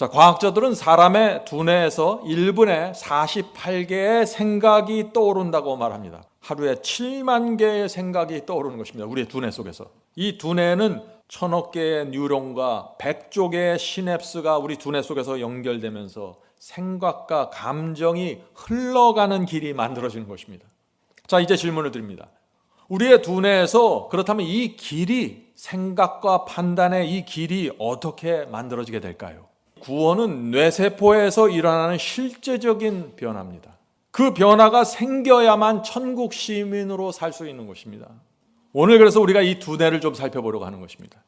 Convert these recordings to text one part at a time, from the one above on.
자, 과학자들은 사람의 두뇌에서 1분에 48개의 생각이 떠오른다고 말합니다. 하루에 7만 개의 생각이 떠오르는 것입니다. 우리의 두뇌 속에서. 이 두뇌는 1000억 개의 뉴런과 100조 개의 시냅스가 우리 두뇌 속에서 연결되면서 생각과 감정이 흘러가는 길이 만들어지는 것입니다. 자, 이제 질문을 드립니다. 우리의 두뇌에서 그렇다면 이 길이, 생각과 판단의 이 길이 어떻게 만들어지게 될까요? 구원은 뇌세포에서 일어나는 실제적인 변화입니다. 그 변화가 생겨야만 천국 시민으로 살 수 있는 것입니다. 오늘 그래서 우리가 이 두뇌를 좀 살펴보려고 하는 것입니다.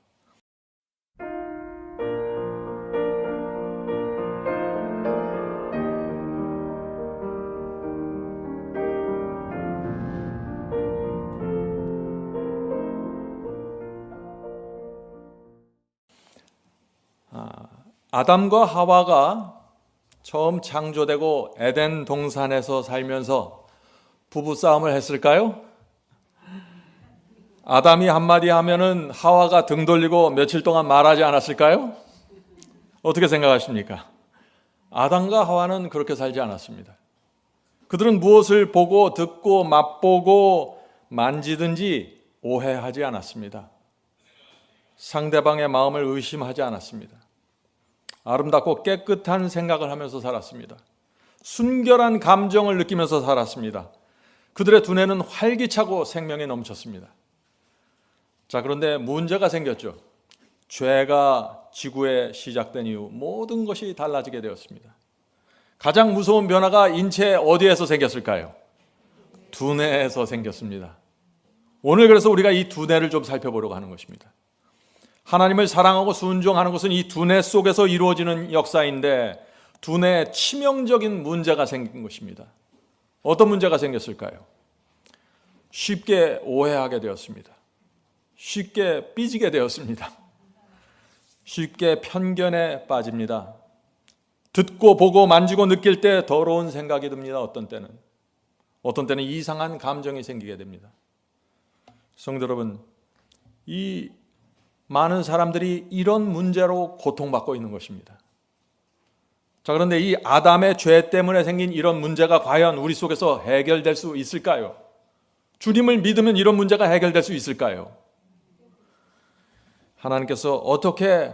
아담과 하와가 처음 창조되고 에덴 동산에서 살면서 부부싸움을 했을까요? 아담이 한마디 하면은 하와가 등 돌리고 며칠 동안 말하지 않았을까요? 어떻게 생각하십니까? 아담과 하와는 그렇게 살지 않았습니다. 그들은 무엇을 보고 듣고 맛보고 만지든지 오해하지 않았습니다. 상대방의 마음을 의심하지 않았습니다. 아름답고 깨끗한 생각을 하면서 살았습니다. 순결한 감정을 느끼면서 살았습니다. 그들의 두뇌는 활기차고 생명이 넘쳤습니다. 자, 그런데 문제가 생겼죠. 죄가 지구에 시작된 이후 모든 것이 달라지게 되었습니다. 가장 무서운 변화가 인체 어디에서 생겼을까요? 두뇌에서 생겼습니다. 오늘 그래서 우리가 이 두뇌를 좀 살펴보려고 하는 것입니다. 하나님을 사랑하고 순종하는 것은 이 두뇌 속에서 이루어지는 역사인데 두뇌에 치명적인 문제가 생긴 것입니다. 어떤 문제가 생겼을까요? 쉽게 오해하게 되었습니다. 쉽게 삐지게 되었습니다. 쉽게 편견에 빠집니다. 듣고 보고 만지고 느낄 때 더러운 생각이 듭니다. 어떤 때는 이상한 감정이 생기게 됩니다. 성도 여러분, 이 많은 사람들이 이런 문제로 고통받고 있는 것입니다. 자, 그런데 이 아담의 죄 때문에 생긴 이런 문제가 과연 우리 속에서 해결될 수 있을까요? 주님을 믿으면 이런 문제가 해결될 수 있을까요? 하나님께서 어떻게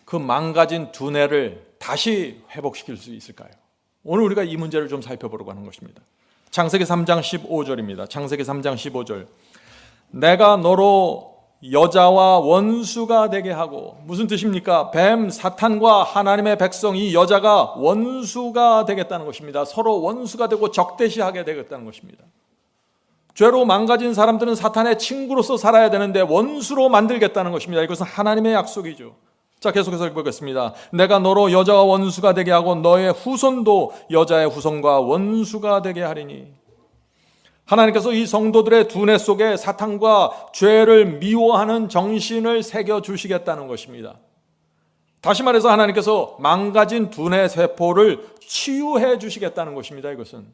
그 망가진 두뇌를 다시 회복시킬 수 있을까요? 오늘 우리가 이 문제를 좀 살펴보려고 하는 것입니다. 창세기 3장 15절입니다. 창세기 3장 15절. 내가 너로 여자와 원수가 되게 하고, 무슨 뜻입니까? 뱀, 사탄과 하나님의 백성, 이 여자가 원수가 되겠다는 것입니다. 서로 원수가 되고 적대시하게 되겠다는 것입니다. 죄로 망가진 사람들은 사탄의 친구로서 살아야 되는데 원수로 만들겠다는 것입니다. 이것은 하나님의 약속이죠. 자, 계속해서 읽어보겠습니다. 내가 너로 여자와 원수가 되게 하고 너의 후손도 여자의 후손과 원수가 되게 하리니. 하나님께서 이 성도들의 두뇌 속에 사탄과 죄를 미워하는 정신을 새겨주시겠다는 것입니다. 다시 말해서 하나님께서 망가진 두뇌 세포를 치유해 주시겠다는 것입니다. 이것은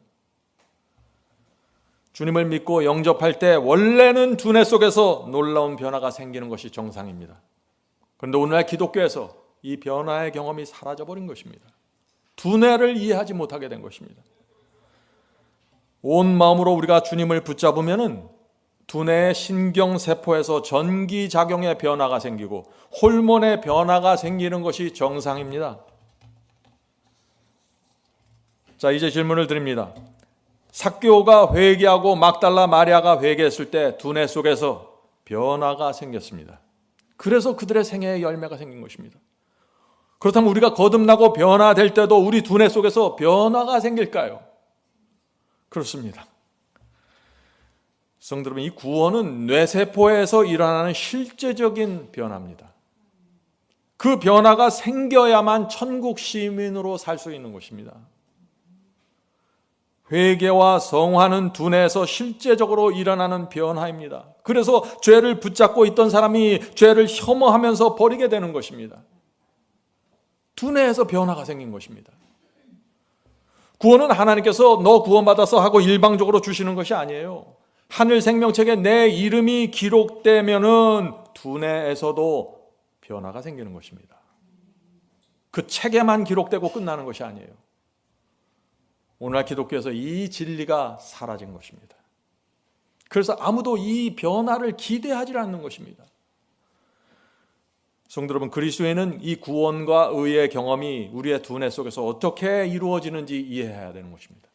주님을 믿고 영접할 때 원래는 두뇌 속에서 놀라운 변화가 생기는 것이 정상입니다. 그런데 오늘날 기독교에서 이 변화의 경험이 사라져버린 것입니다. 두뇌를 이해하지 못하게 된 것입니다. 온 마음으로 우리가 주님을 붙잡으면은 두뇌의 신경세포에서 전기작용의 변화가 생기고 호르몬의 변화가 생기는 것이 정상입니다. 자, 이제 질문을 드립니다. 삭개오가 회개하고 막달라 마리아가 회개했을 때 두뇌 속에서 변화가 생겼습니다. 그래서 그들의 생애의 열매가 생긴 것입니다. 그렇다면 우리가 거듭나고 변화될 때도 우리 두뇌 속에서 변화가 생길까요? 그렇습니다. 성도 여러분, 이 구원은 뇌세포에서 일어나는 실제적인 변화입니다. 그 변화가 생겨야만 천국 시민으로 살 수 있는 것입니다. 회개와 성화는 두뇌에서 실제적으로 일어나는 변화입니다. 그래서 죄를 붙잡고 있던 사람이 죄를 혐오하면서 버리게 되는 것입니다. 두뇌에서 변화가 생긴 것입니다. 구원은 하나님께서 너 구원받아서 하고 일방적으로 주시는 것이 아니에요. 하늘 생명책에 내 이름이 기록되면은 두뇌에서도 변화가 생기는 것입니다. 그 책에만 기록되고 끝나는 것이 아니에요. 오늘날 기독교에서 이 진리가 사라진 것입니다. 그래서 아무도 이 변화를 기대하지 않는 것입니다. 성도 여러분, 그리스도인은 이 구원과 의의 경험이 우리의 두뇌 속에서 어떻게 이루어지는지 이해해야 되는 것입니다.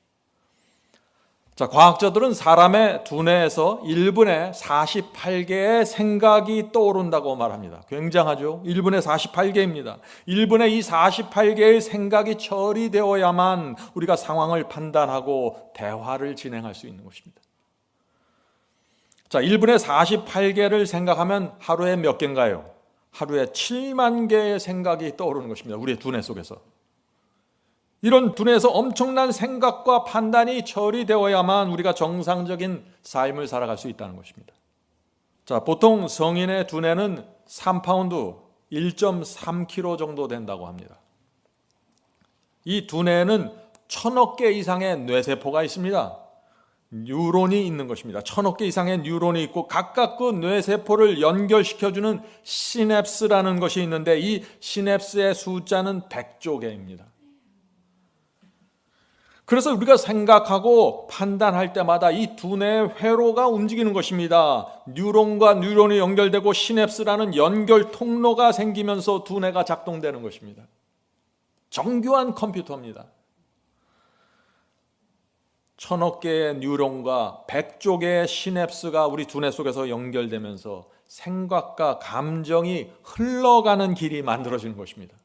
자, 과학자들은 사람의 두뇌에서 1분에 48개의 생각이 떠오른다고 말합니다. 굉장하죠? 1분에 48개입니다. 1분에 이 48개의 생각이 처리되어야만 우리가 상황을 판단하고 대화를 진행할 수 있는 것입니다. 자, 1분에 48개를 생각하면 하루에 몇 개인가요? 하루에 7만 개의 생각이 떠오르는 것입니다. 우리의 두뇌 속에서. 이런 두뇌에서 엄청난 생각과 판단이 처리되어야만 우리가 정상적인 삶을 살아갈 수 있다는 것입니다. 자, 보통 성인의 두뇌는 3파운드, 1.3kg 정도 된다고 합니다. 이 두뇌에는 1000억 개 이상의 뇌세포가 있습니다. 뉴런이 있는 것입니다. 1000억 개 이상의 뉴런이 있고 각각 그 뇌세포를 연결시켜주는 시냅스라는 것이 있는데 이 시냅스의 숫자는 100조 개입니다. 그래서 우리가 생각하고 판단할 때마다 이 두뇌 회로가 움직이는 것입니다. 뉴런과 뉴런이 연결되고 시냅스라는 연결 통로가 생기면서 두뇌가 작동되는 것입니다. 정교한 컴퓨터입니다. 1000억 개의 뉴런과 100조 개의 시냅스가 우리 두뇌 속에서 연결되면서 생각과 감정이 흘러가는 길이 만들어지는 것입니다.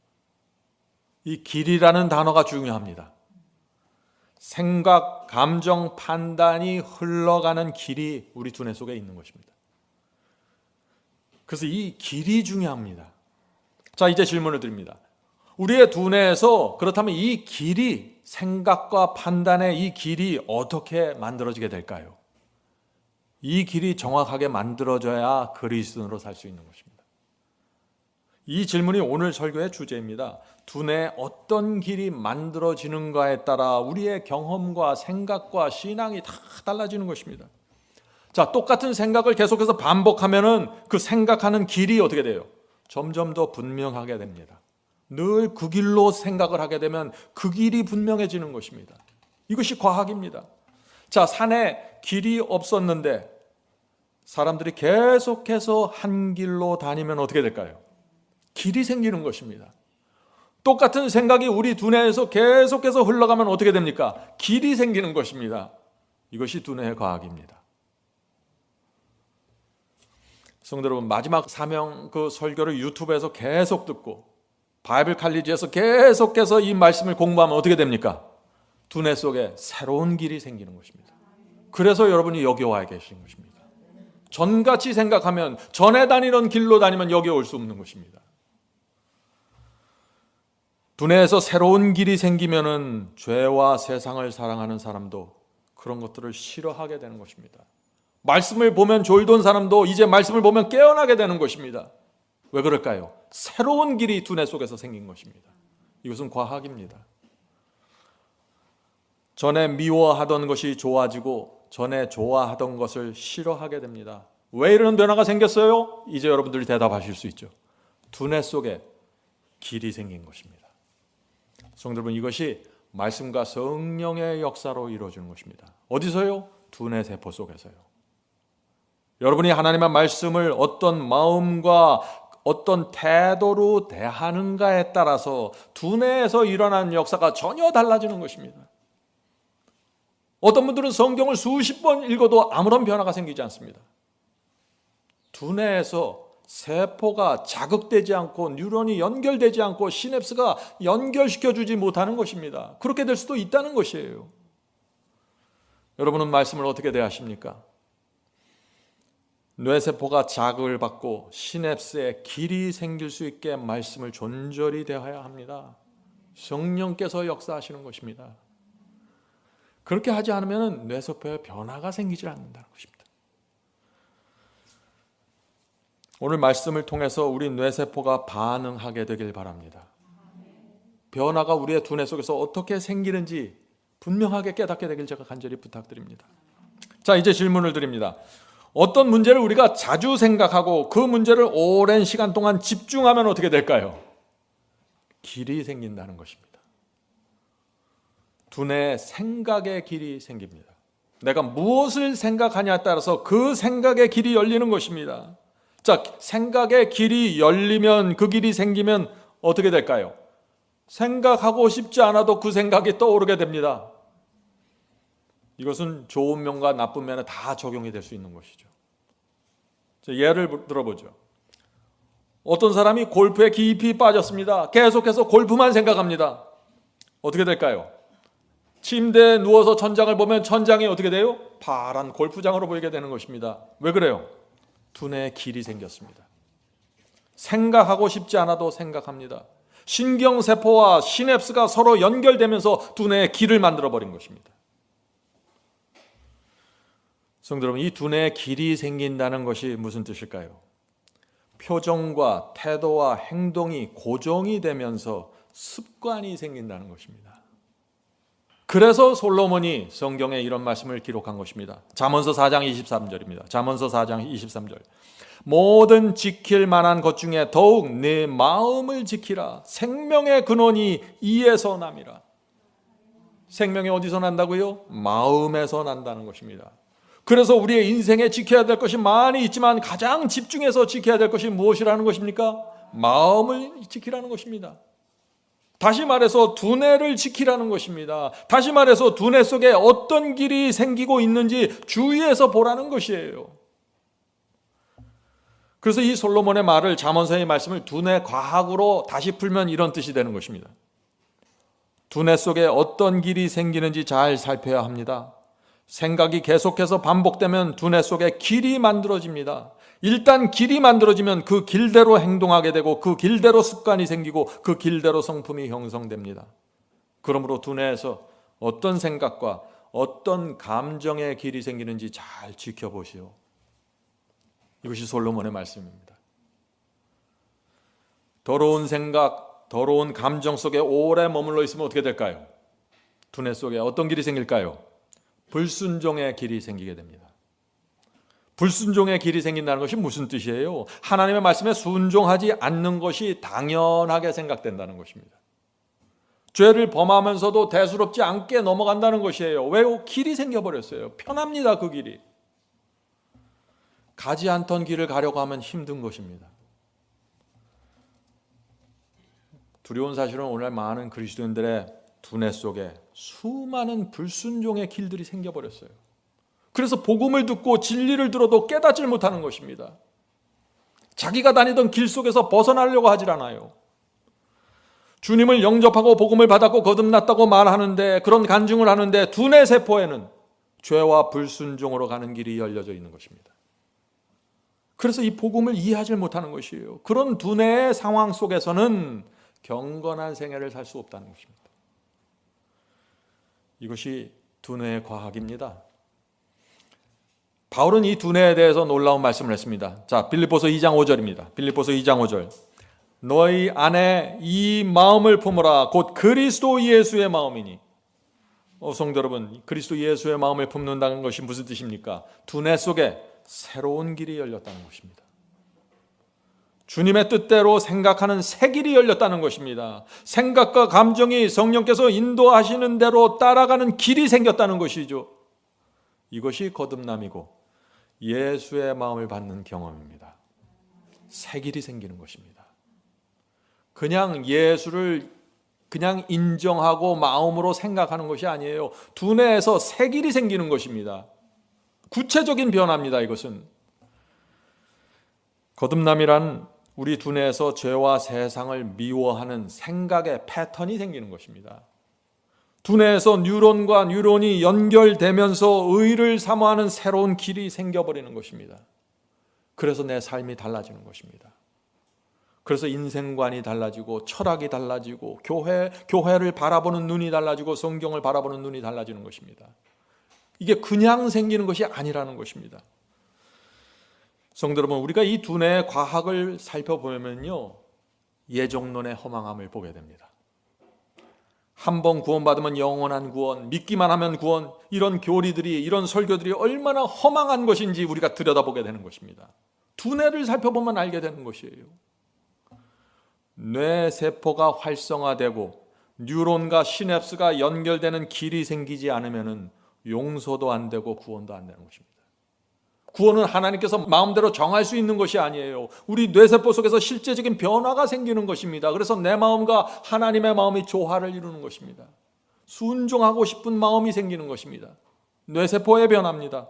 이 길이라는 단어가 중요합니다. 생각, 감정, 판단이 흘러가는 길이 우리 두뇌 속에 있는 것입니다. 그래서 이 길이 중요합니다. 자, 이제 질문을 드립니다. 우리의 두뇌에서 그렇다면 이 길이, 생각과 판단의 이 길이 어떻게 만들어지게 될까요? 이 길이 정확하게 만들어져야 그리스도인으로 살 수 있는 것입니다. 이 질문이 오늘 설교의 주제입니다. 두뇌에 어떤 길이 만들어지는가에 따라 우리의 경험과 생각과 신앙이 다 달라지는 것입니다. 자, 똑같은 생각을 계속해서 반복하면은 그 생각하는 길이 어떻게 돼요? 점점 더 분명하게 됩니다. 늘 그 길로 생각을 하게 되면 그 길이 분명해지는 것입니다. 이것이 과학입니다. 자, 산에 길이 없었는데 사람들이 계속해서 한 길로 다니면 어떻게 될까요? 길이 생기는 것입니다. 똑같은 생각이 우리 두뇌에서 계속해서 흘러가면 어떻게 됩니까? 길이 생기는 것입니다. 이것이 두뇌의 과학입니다. 성도 여러분, 마지막 사명 그 설교를 유튜브에서 계속 듣고 바이블 칼리지에서 계속해서 이 말씀을 공부하면 어떻게 됩니까? 두뇌 속에 새로운 길이 생기는 것입니다. 그래서 여러분이 여기 와 계신 것입니다. 전같이 생각하면, 전에 다니던 길로 다니면 여기 올 수 없는 것입니다. 두뇌에서 새로운 길이 생기면은 죄와 세상을 사랑하는 사람도 그런 것들을 싫어하게 되는 것입니다. 말씀을 보면 졸던 사람도 이제 말씀을 보면 깨어나게 되는 것입니다. 왜 그럴까요? 새로운 길이 두뇌 속에서 생긴 것입니다. 이것은 과학입니다. 전에 미워하던 것이 좋아지고 전에 좋아하던 것을 싫어하게 됩니다. 왜 이런 변화가 생겼어요? 이제 여러분들이 대답하실 수 있죠. 두뇌 속에 길이 생긴 것입니다. 성도 여러분, 이것이 말씀과 성령의 역사로 이루어지는 것입니다. 어디서요? 두뇌 세포 속에서요. 여러분이 하나님의 말씀을 어떤 마음과 어떤 태도로 대하는가에 따라서 두뇌에서 일어나는 역사가 전혀 달라지는 것입니다. 어떤 분들은 성경을 수십 번 읽어도 아무런 변화가 생기지 않습니다. 두뇌에서 세포가 자극되지 않고 뉴런이 연결되지 않고 시냅스가 연결시켜주지 못하는 것입니다. 그렇게 될 수도 있다는 것이에요. 여러분은 말씀을 어떻게 대하십니까? 뇌세포가 자극을 받고 시냅스에 길이 생길 수 있게 말씀을 존절히 대해야 합니다. 성령께서 역사하시는 것입니다. 그렇게 하지 않으면 뇌세포에 변화가 생기지 않는다는 것입니다. 오늘 말씀을 통해서 우리 뇌세포가 반응하게 되길 바랍니다. 변화가 우리의 두뇌 속에서 어떻게 생기는지 분명하게 깨닫게 되길 제가 간절히 부탁드립니다. 자, 이제 질문을 드립니다. 어떤 문제를 우리가 자주 생각하고 그 문제를 오랜 시간 동안 집중하면 어떻게 될까요? 길이 생긴다는 것입니다. 두뇌 생각의 길이 생깁니다. 내가 무엇을 생각하냐에 따라서 그 생각의 길이 열리는 것입니다. 자, 생각의 길이 열리면, 그 길이 생기면 어떻게 될까요? 생각하고 싶지 않아도 그 생각이 떠오르게 됩니다. 이것은 좋은 면과 나쁜 면에 다 적용이 될 수 있는 것이죠. 예를 들어보죠. 어떤 사람이 골프에 깊이 빠졌습니다. 계속해서 골프만 생각합니다. 어떻게 될까요? 침대에 누워서 천장을 보면 천장이 어떻게 돼요? 파란 골프장으로 보이게 되는 것입니다. 왜 그래요? 두뇌에 길이 생겼습니다. 생각하고 싶지 않아도 생각합니다. 신경세포와 시냅스가 서로 연결되면서 두뇌에 길을 만들어버린 것입니다. 성도 여러분, 이 두뇌에 길이 생긴다는 것이 무슨 뜻일까요? 표정과 태도와 행동이 고정이 되면서 습관이 생긴다는 것입니다. 그래서 솔로몬이 성경에 이런 말씀을 기록한 것입니다. 잠언서 4장 23절입니다. 잠언서 4장 23절. 모든 지킬 만한 것 중에 더욱 내 마음을 지키라. 생명의 근원이 이에서 남이라. 생명이 어디서 난다고요? 마음에서 난다는 것입니다. 그래서 우리의 인생에 지켜야 될 것이 많이 있지만 가장 집중해서 지켜야 될 것이 무엇이라는 것입니까? 마음을 지키라는 것입니다. 다시 말해서 두뇌를 지키라는 것입니다. 다시 말해서 두뇌 속에 어떤 길이 생기고 있는지 주의해서 보라는 것이에요. 그래서 이 솔로몬의 말을, 잠언서의 말씀을 두뇌 과학으로 다시 풀면 이런 뜻이 되는 것입니다. 두뇌 속에 어떤 길이 생기는지 잘 살펴야 합니다. 생각이 계속해서 반복되면 두뇌 속에 길이 만들어집니다. 일단 길이 만들어지면 그 길대로 행동하게 되고 그 길대로 습관이 생기고 그 길대로 성품이 형성됩니다. 그러므로 두뇌에서 어떤 생각과 어떤 감정의 길이 생기는지 잘 지켜보시오. 이것이 솔로몬의 말씀입니다. 더러운 생각, 더러운 감정 속에 오래 머물러 있으면 어떻게 될까요? 두뇌 속에 어떤 길이 생길까요? 불순종의 길이 생기게 됩니다. 불순종의 길이 생긴다는 것이 무슨 뜻이에요? 하나님의 말씀에 순종하지 않는 것이 당연하게 생각된다는 것입니다. 죄를 범하면서도 대수롭지 않게 넘어간다는 것이에요. 왜요? 길이 생겨버렸어요. 편합니다, 그 길이. 가지 않던 길을 가려고 하면 힘든 것입니다. 두려운 사실은 오늘 많은 그리스도인들의 두뇌 속에 수많은 불순종의 길들이 생겨버렸어요. 그래서 복음을 듣고 진리를 들어도 깨닫질 못하는 것입니다. 자기가 다니던 길 속에서 벗어나려고 하질 않아요. 주님을 영접하고 복음을 받았고 거듭났다고 말하는데, 그런 간증을 하는데 두뇌 세포에는 죄와 불순종으로 가는 길이 열려져 있는 것입니다. 그래서 이 복음을 이해하지 못하는 것이에요. 그런 두뇌의 상황 속에서는 경건한 생애를 살 수 없다는 것입니다. 이것이 두뇌의 과학입니다. 바울은 이 두뇌에 대해서 놀라운 말씀을 했습니다. 자, 빌립보서 2장 5절입니다. 빌립보서 2장 5절. 너희 안에 이 마음을 품으라. 곧 그리스도 예수의 마음이니. 성도 여러분, 그리스도 예수의 마음을 품는다는 것이 무슨 뜻입니까? 두뇌 속에 새로운 길이 열렸다는 것입니다. 주님의 뜻대로 생각하는 새 길이 열렸다는 것입니다. 생각과 감정이 성령께서 인도하시는 대로 따라가는 길이 생겼다는 것이죠. 이것이 거듭남이고 예수의 마음을 받는 경험입니다. 새 길이 생기는 것입니다. 그냥 예수를 그냥 인정하고 마음으로 생각하는 것이 아니에요. 두뇌에서 새 길이 생기는 것입니다. 구체적인 변화입니다. 이것은 거듭남이란 우리 두뇌에서 죄와 세상을 미워하는 생각의 패턴이 생기는 것입니다. 두뇌에서 뉴런과 뉴런이 연결되면서 의를 사모하는 새로운 길이 생겨버리는 것입니다. 그래서 내 삶이 달라지는 것입니다. 그래서 인생관이 달라지고 철학이 달라지고 교회를 바라보는 눈이 달라지고 성경을 바라보는 눈이 달라지는 것입니다. 이게 그냥 생기는 것이 아니라는 것입니다. 성도 여러분, 우리가 이 두뇌의 과학을 살펴보면요, 예정론의 허망함을 보게 됩니다. 한 번 구원받으면 영원한 구원, 믿기만 하면 구원, 이런 교리들이, 이런 설교들이 얼마나 허망한 것인지 우리가 들여다보게 되는 것입니다. 두뇌를 살펴보면 알게 되는 것이에요. 뇌세포가 활성화되고 뉴런과 시냅스가 연결되는 길이 생기지 않으면 용서도 안 되고 구원도 안 되는 것입니다. 구원은 하나님께서 마음대로 정할 수 있는 것이 아니에요. 우리 뇌세포 속에서 실제적인 변화가 생기는 것입니다. 그래서 내 마음과 하나님의 마음이 조화를 이루는 것입니다. 순종하고 싶은 마음이 생기는 것입니다. 뇌세포의 변화입니다.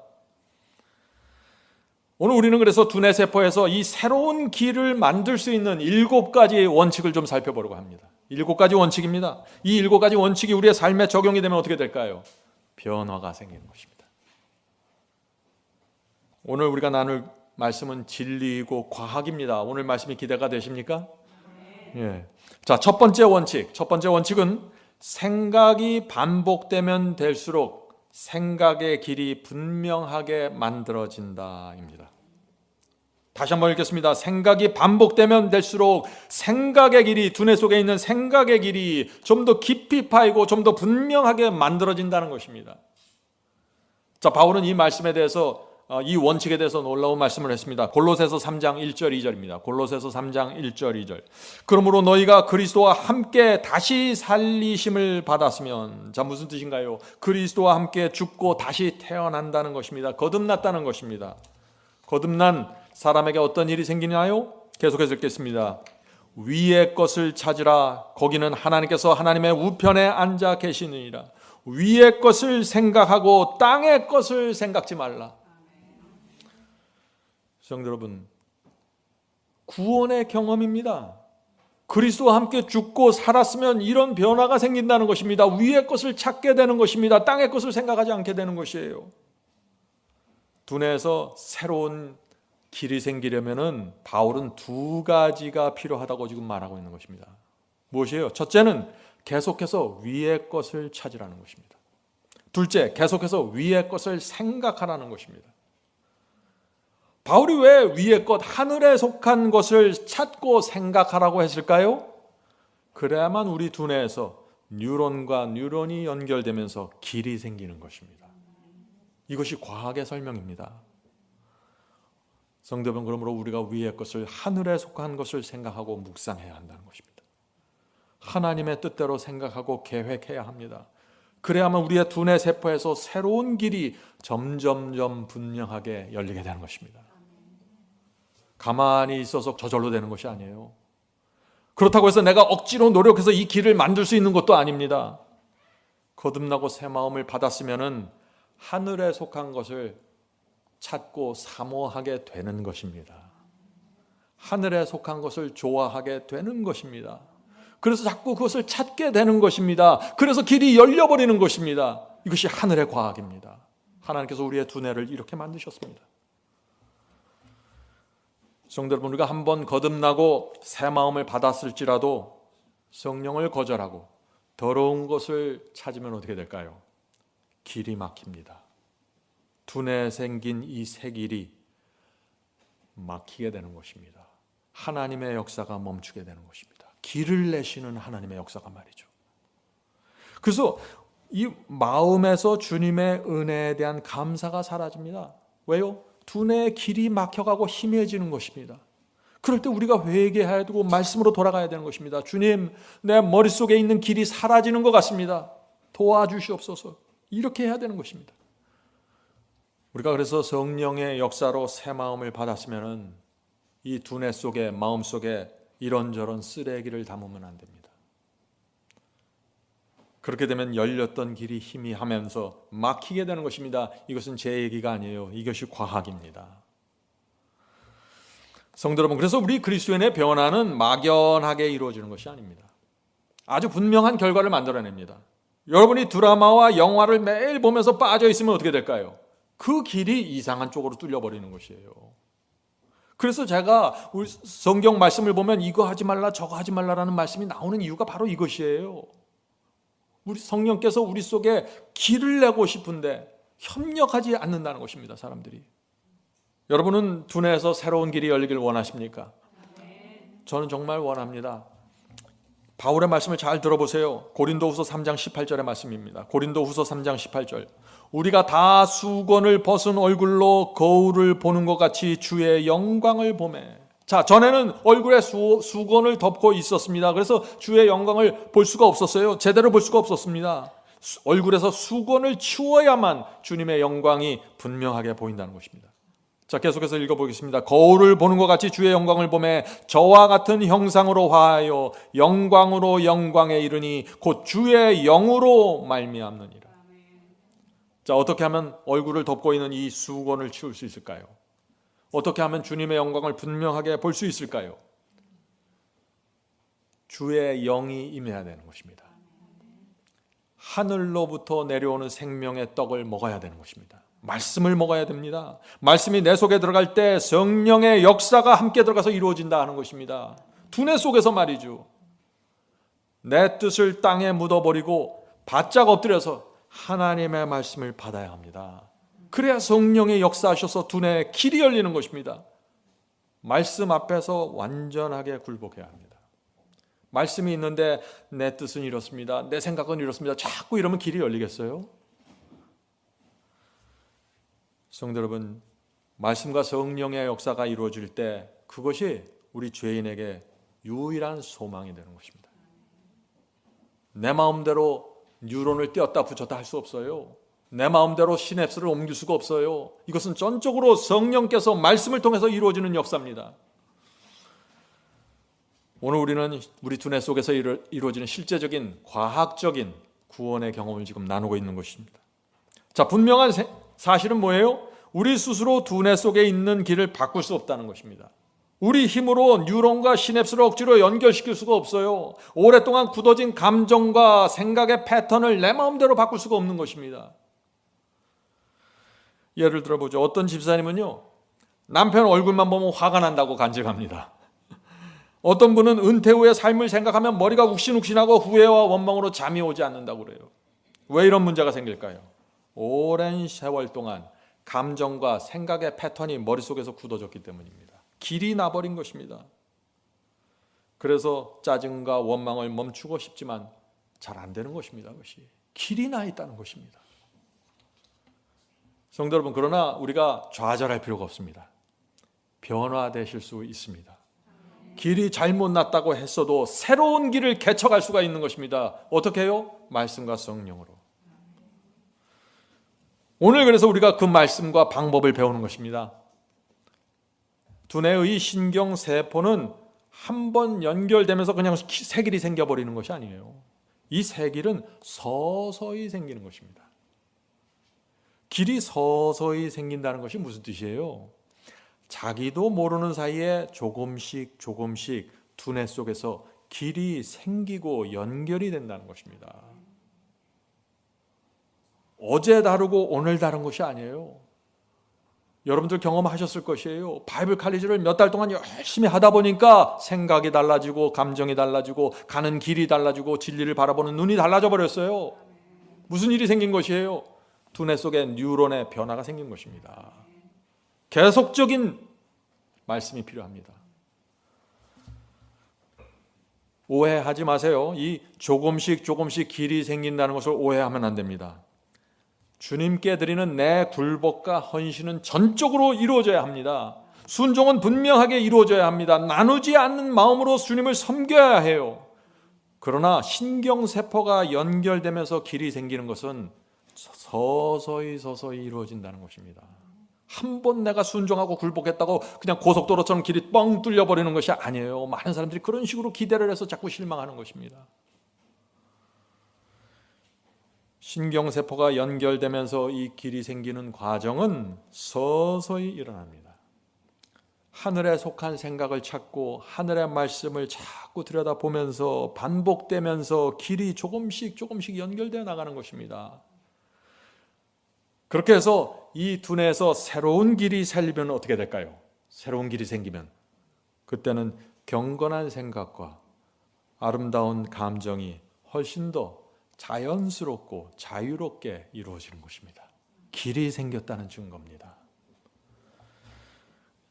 오늘 우리는 그래서 두뇌세포에서 이 새로운 길을 만들 수 있는 7가지 원칙을 좀 살펴보려고 합니다. 7가지 원칙입니다. 이 7가지 원칙이 우리의 삶에 적용이 되면 어떻게 될까요? 변화가 생기는 것입니다. 오늘 우리가 나눌 말씀은 진리이고 과학입니다. 오늘 말씀이 기대가 되십니까? 예. 자, 첫 번째 원칙은 생각이 반복되면 될수록 생각의 길이 분명하게 만들어진다입니다. 다시 한번 읽겠습니다. 생각이 반복되면 될수록 생각의 길이, 두뇌 속에 있는 생각의 길이 좀 더 깊이 파이고 좀 더 분명하게 만들어진다는 것입니다. 자, 바울은 이 말씀에 대해서, 이 원칙에 대해서 놀라운 말씀을 했습니다. 골로새서 3장 1절 2절입니다. 골로새서 3장 1절 2절. 그러므로 너희가 그리스도와 함께 다시 살리심을 받았으면, 자, 무슨 뜻인가요? 그리스도와 함께 죽고 다시 태어난다는 것입니다. 거듭났다는 것입니다. 거듭난 사람에게 어떤 일이 생기나요? 계속해서 읽겠습니다. 위의 것을 찾으라. 거기는 하나님께서 하나님의 우편에 앉아 계시느니라. 위의 것을 생각하고 땅의 것을 생각지 말라. 성도 여러분, 구원의 경험입니다. 그리스도와 함께 죽고 살았으면 이런 변화가 생긴다는 것입니다. 위의 것을 찾게 되는 것입니다. 땅의 것을 생각하지 않게 되는 것이에요. 두뇌에서 새로운 길이 생기려면은 바울은 2가지가 필요하다고 지금 말하고 있는 것입니다. 무엇이에요? 첫째는 계속해서 위의 것을 찾으라는 것입니다. 둘째, 계속해서 위의 것을 생각하라는 것입니다. 바울이 왜 위의 것, 하늘에 속한 것을 찾고 생각하라고 했을까요? 그래야만 우리 두뇌에서 뉴런과 뉴런이 연결되면서 길이 생기는 것입니다. 이것이 과학의 설명입니다. 성도 여러분, 그러므로 우리가 위의 것을, 하늘에 속한 것을 생각하고 묵상해야 한다는 것입니다. 하나님의 뜻대로 생각하고 계획해야 합니다. 그래야만 우리의 두뇌 세포에서 새로운 길이 점점점 분명하게 열리게 되는 것입니다. 가만히 있어서 저절로 되는 것이 아니에요. 그렇다고 해서 내가 억지로 노력해서 이 길을 만들 수 있는 것도 아닙니다. 거듭나고 새 마음을 받았으면은 하늘에 속한 것을 찾고 사모하게 되는 것입니다. 하늘에 속한 것을 좋아하게 되는 것입니다. 그래서 자꾸 그것을 찾게 되는 것입니다. 그래서 길이 열려버리는 것입니다. 이것이 하늘의 과학입니다. 하나님께서 우리의 두뇌를 이렇게 만드셨습니다. 성도 여러분, 우리가 한번 거듭나고 새 마음을 받았을지라도 성령을 거절하고 더러운 것을 찾으면 어떻게 될까요? 길이 막힙니다. 두뇌에 생긴 이 새 길이 막히게 되는 것입니다. 하나님의 역사가 멈추게 되는 것입니다. 길을 내시는 하나님의 역사가 말이죠. 그래서 이 마음에서 주님의 은혜에 대한 감사가 사라집니다. 왜요? 두뇌의 길이 막혀가고 희미해지는 것입니다. 그럴 때 우리가 회개해야 되고 말씀으로 돌아가야 되는 것입니다. 주님, 내 머릿속에 있는 길이 사라지는 것 같습니다. 도와주시옵소서. 이렇게 해야 되는 것입니다. 우리가 그래서 성령의 역사로 새 마음을 받았으면 이 두뇌 속에, 마음 속에 이런저런 쓰레기를 담으면 안 됩니다. 그렇게 되면 열렸던 길이 희미하면서 막히게 되는 것입니다. 이것은 제 얘기가 아니에요. 이것이 과학입니다. 성도 여러분, 그래서 우리 그리스도인의 변화는 막연하게 이루어지는 것이 아닙니다. 아주 분명한 결과를 만들어냅니다. 여러분이 드라마와 영화를 매일 보면서 빠져 있으면 어떻게 될까요? 그 길이 이상한 쪽으로 뚫려버리는 것이에요. 그래서 제가 우리 성경 말씀을 보면 이거 하지 말라 저거 하지 말라라는 말씀이 나오는 이유가 바로 이것이에요. 우리 성령께서 우리 속에 길을 내고 싶은데 협력하지 않는다는 것입니다. 사람들이. 여러분은 두뇌에서 새로운 길이 열리길 원하십니까? 저는 정말 원합니다. 바울의 말씀을 잘 들어보세요. 고린도후서 3장 18절의 말씀입니다. 고린도후서 3장 18절. 우리가 다 수건을 벗은 얼굴로 거울을 보는 것 같이 주의 영광을 보매. 자, 전에는 얼굴에 수건을 덮고 있었습니다. 그래서 주의 영광을 볼 수가 없었어요. 제대로 볼 수가 없었습니다. 얼굴에서 수건을 치워야만 주님의 영광이 분명하게 보인다는 것입니다. 자, 계속해서 읽어보겠습니다. 거울을 보는 것 같이 주의 영광을 보매 저와 같은 형상으로 화하여 영광으로 영광에 이르니 곧 주의 영으로 말미암느니라. 자, 어떻게 하면 얼굴을 덮고 있는 이 수건을 치울 수 있을까요? 어떻게 하면 주님의 영광을 분명하게 볼 수 있을까요? 주의 영이 임해야 되는 것입니다. 하늘로부터 내려오는 생명의 떡을 먹어야 되는 것입니다. 말씀을 먹어야 됩니다. 말씀이 내 속에 들어갈 때 성령의 역사가 함께 들어가서 이루어진다 하는 것입니다. 두뇌 속에서 말이죠. 내 뜻을 땅에 묻어버리고 바짝 엎드려서 하나님의 말씀을 받아야 합니다. 그래야 성령의 역사하셔서 두뇌에 길이 열리는 것입니다. 말씀 앞에서 완전하게 굴복해야 합니다. 말씀이 있는데 내 뜻은 이렇습니다. 내 생각은 이렇습니다. 자꾸 이러면 길이 열리겠어요? 성도 여러분, 말씀과 성령의 역사가 이루어질 때 그것이 우리 죄인에게 유일한 소망이 되는 것입니다. 내 마음대로 뉴런을 떼었다 붙였다 할 수 없어요. 내 마음대로 시냅스를 옮길 수가 없어요. 이것은 전적으로 성령께서 말씀을 통해서 이루어지는 역사입니다. 오늘 우리는 우리 두뇌 속에서 이루어지는 실제적인 과학적인 구원의 경험을 지금 나누고 있는 것입니다. 자, 분명한 사실은 뭐예요? 우리 스스로 두뇌 속에 있는 길을 바꿀 수 없다는 것입니다. 우리 힘으로 뉴런과 시냅스를 억지로 연결시킬 수가 없어요. 오랫동안 굳어진 감정과 생각의 패턴을 내 마음대로 바꿀 수가 없는 것입니다. 예를 들어보죠. 어떤 집사님은요, 남편 얼굴만 보면 화가 난다고 간증합니다. 어떤 분은 은퇴 후의 삶을 생각하면 머리가 욱신욱신하고 후회와 원망으로 잠이 오지 않는다고 그래요. 왜 이런 문제가 생길까요? 오랜 세월 동안 감정과 생각의 패턴이 머릿속에서 굳어졌기 때문입니다. 길이 나버린 것입니다. 그래서 짜증과 원망을 멈추고 싶지만 잘 안 되는 것입니다. 그것이 길이 나 있다는 것입니다. 성도 여러분, 그러나 우리가 좌절할 필요가 없습니다. 변화되실 수 있습니다. 길이 잘못 났다고 했어도 새로운 길을 개척할 수가 있는 것입니다. 어떻게 해요? 말씀과 성령으로. 오늘 그래서 우리가 그 말씀과 방법을 배우는 것입니다. 두뇌의 신경세포는 한 번 연결되면서 그냥 새 길이 생겨버리는 것이 아니에요. 이 새 길은 서서히 생기는 것입니다. 길이 서서히 생긴다는 것이 무슨 뜻이에요? 자기도 모르는 사이에 조금씩 두뇌 속에서 길이 생기고 연결이 된다는 것입니다. 어제 다르고 오늘 다른 것이 아니에요. 여러분들 경험하셨을 것이에요. 바이블 칼리지를 몇 달 동안 열심히 하다 보니까 생각이 달라지고 감정이 달라지고 가는 길이 달라지고 진리를 바라보는 눈이 달라져 버렸어요. 무슨 일이 생긴 것이에요? 두뇌 속에 뉴런의 변화가 생긴 것입니다. 계속적인 말씀이 필요합니다. 오해하지 마세요. 이 조금씩 길이 생긴다는 것을 오해하면 안 됩니다. 주님께 드리는 내 굴복과 헌신은 전적으로 이루어져야 합니다. 순종은 분명하게 이루어져야 합니다. 나누지 않는 마음으로 주님을 섬겨야 해요. 그러나 신경세포가 연결되면서 길이 생기는 것은 서서히 이루어진다는 것입니다. 한 번 내가 순종하고 굴복했다고 그냥 고속도로처럼 길이 뻥 뚫려버리는 것이 아니에요. 많은 사람들이 그런 식으로 기대를 해서 자꾸 실망하는 것입니다. 신경세포가 연결되면서 이 길이 생기는 과정은 서서히 일어납니다. 하늘에 속한 생각을 찾고 하늘의 말씀을 자꾸 들여다보면서 반복되면서 길이 조금씩 연결되어 나가는 것입니다. 그렇게 해서 이 두뇌에서 새로운 길이 생기면 어떻게 될까요? 새로운 길이 생기면 그때는 경건한 생각과 아름다운 감정이 훨씬 더 자연스럽고 자유롭게 이루어지는 것입니다. 길이 생겼다는 증거입니다.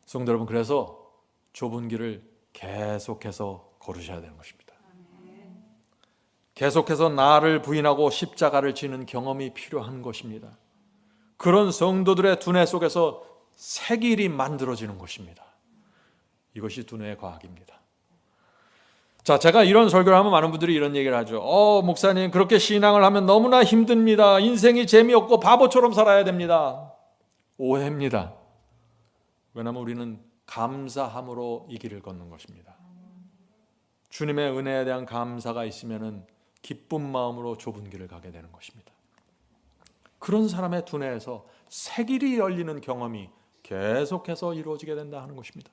성도 여러분, 그래서 좁은 길을 계속해서 걸으셔야 되는 것입니다. 계속해서 나를 부인하고 십자가를 지는 경험이 필요한 것입니다. 그런 성도들의 두뇌 속에서 새 길이 만들어지는 것입니다. 이것이 두뇌의 과학입니다. 자, 제가 이런 설교를 하면 많은 분들이 이런 얘기를 하죠. 목사님, 그렇게 신앙을 하면 너무나 힘듭니다. 인생이 재미없고 바보처럼 살아야 됩니다. 오해입니다. 왜냐하면 우리는 감사함으로 이 길을 걷는 것입니다. 주님의 은혜에 대한 감사가 있으면 기쁜 마음으로 좁은 길을 가게 되는 것입니다. 그런 사람의 두뇌에서 새 길이 열리는 경험이 계속해서 이루어지게 된다 하는 것입니다.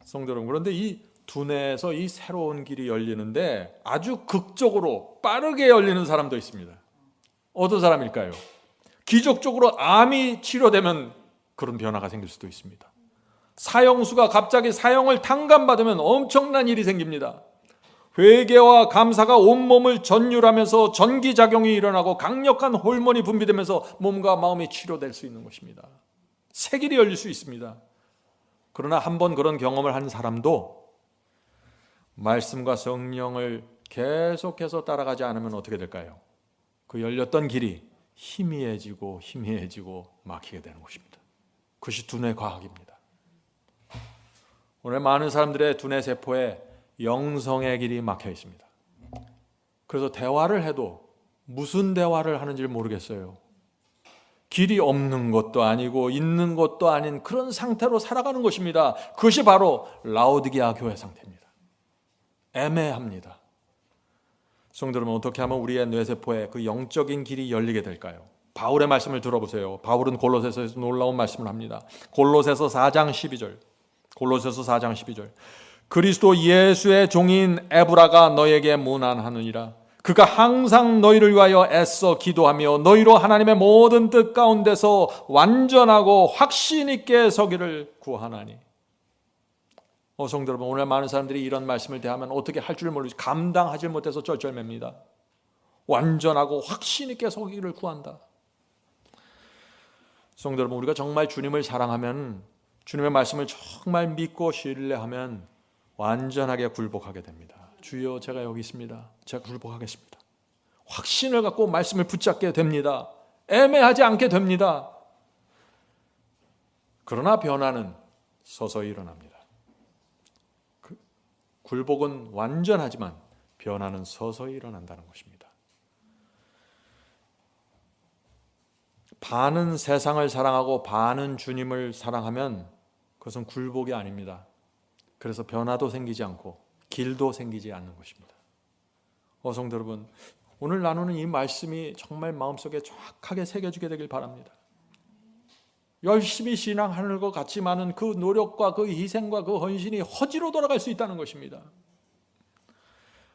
성도 여러분, 그런데 이 두뇌에서 이 새로운 길이 열리는데 아주 극적으로 빠르게 열리는 사람도 있습니다. 어떤 사람일까요? 기적적으로 암이 치료되면 그런 변화가 생길 수도 있습니다. 사형수가 갑자기 사형을 탕감받으면 엄청난 일이 생깁니다. 회개와 감사가 온몸을 전율하면서 전기작용이 일어나고 강력한 호르몬이 분비되면서 몸과 마음이 치료될 수 있는 것입니다. 새 길이 열릴 수 있습니다. 그러나 한번 그런 경험을 한 사람도 말씀과 성령을 계속해서 따라가지 않으면 어떻게 될까요? 그 열렸던 길이 희미해지고 막히게 되는 것입니다. 그것이 두뇌 과학입니다. 오늘 많은 사람들의 두뇌 세포에 영성의 길이 막혀 있습니다. 그래서 대화를 해도 무슨 대화를 하는지 모르겠어요. 길이 없는 것도 아니고 있는 것도 아닌 그런 상태로 살아가는 것입니다. 그것이 바로 라오디게아 교회 상태입니다. 애매합니다. 성도 여러분, 어떻게 하면 우리의 뇌세포에 그 영적인 길이 열리게 될까요? 바울의 말씀을 들어보세요. 바울은 골로새서에서 놀라운 말씀을 합니다. 골로새서 4장 12절. 골로새서 4장 12절. 그리스도 예수의 종인 에브라가 너에게 문안하느니라. 그가 항상 너희를 위하여 애써 기도하며 너희로 하나님의 모든 뜻 가운데서 완전하고 확신 있게 서기를 구하나니. 성도 여러분, 오늘 많은 사람들이 이런 말씀을 대하면 어떻게 할 줄 모르지 감당하지 못해서 쩔쩔맵니다. 완전하고 확신 있게 서기를 구한다. 성도 여러분, 우리가 정말 주님을 사랑하면, 주님의 말씀을 정말 믿고 신뢰하면 완전하게 굴복하게 됩니다. 주여, 제가 여기 있습니다. 제가 굴복하겠습니다. 확신을 갖고 말씀을 붙잡게 됩니다. 애매하지 않게 됩니다. 그러나 변화는 서서히 일어납니다. 굴복은 완전하지만 변화는 서서히 일어난다는 것입니다. 반은 세상을 사랑하고 반은 주님을 사랑하면 그것은 굴복이 아닙니다. 그래서 변화도 생기지 않고 길도 생기지 않는 것입니다. 성도 여러분, 오늘 나누는 이 말씀이 정말 마음속에 정확하게 새겨지게 되길 바랍니다. 열심히 신앙하는 것 같지만은 그 노력과 그 희생과 그 헌신이 허지로 돌아갈 수 있다는 것입니다.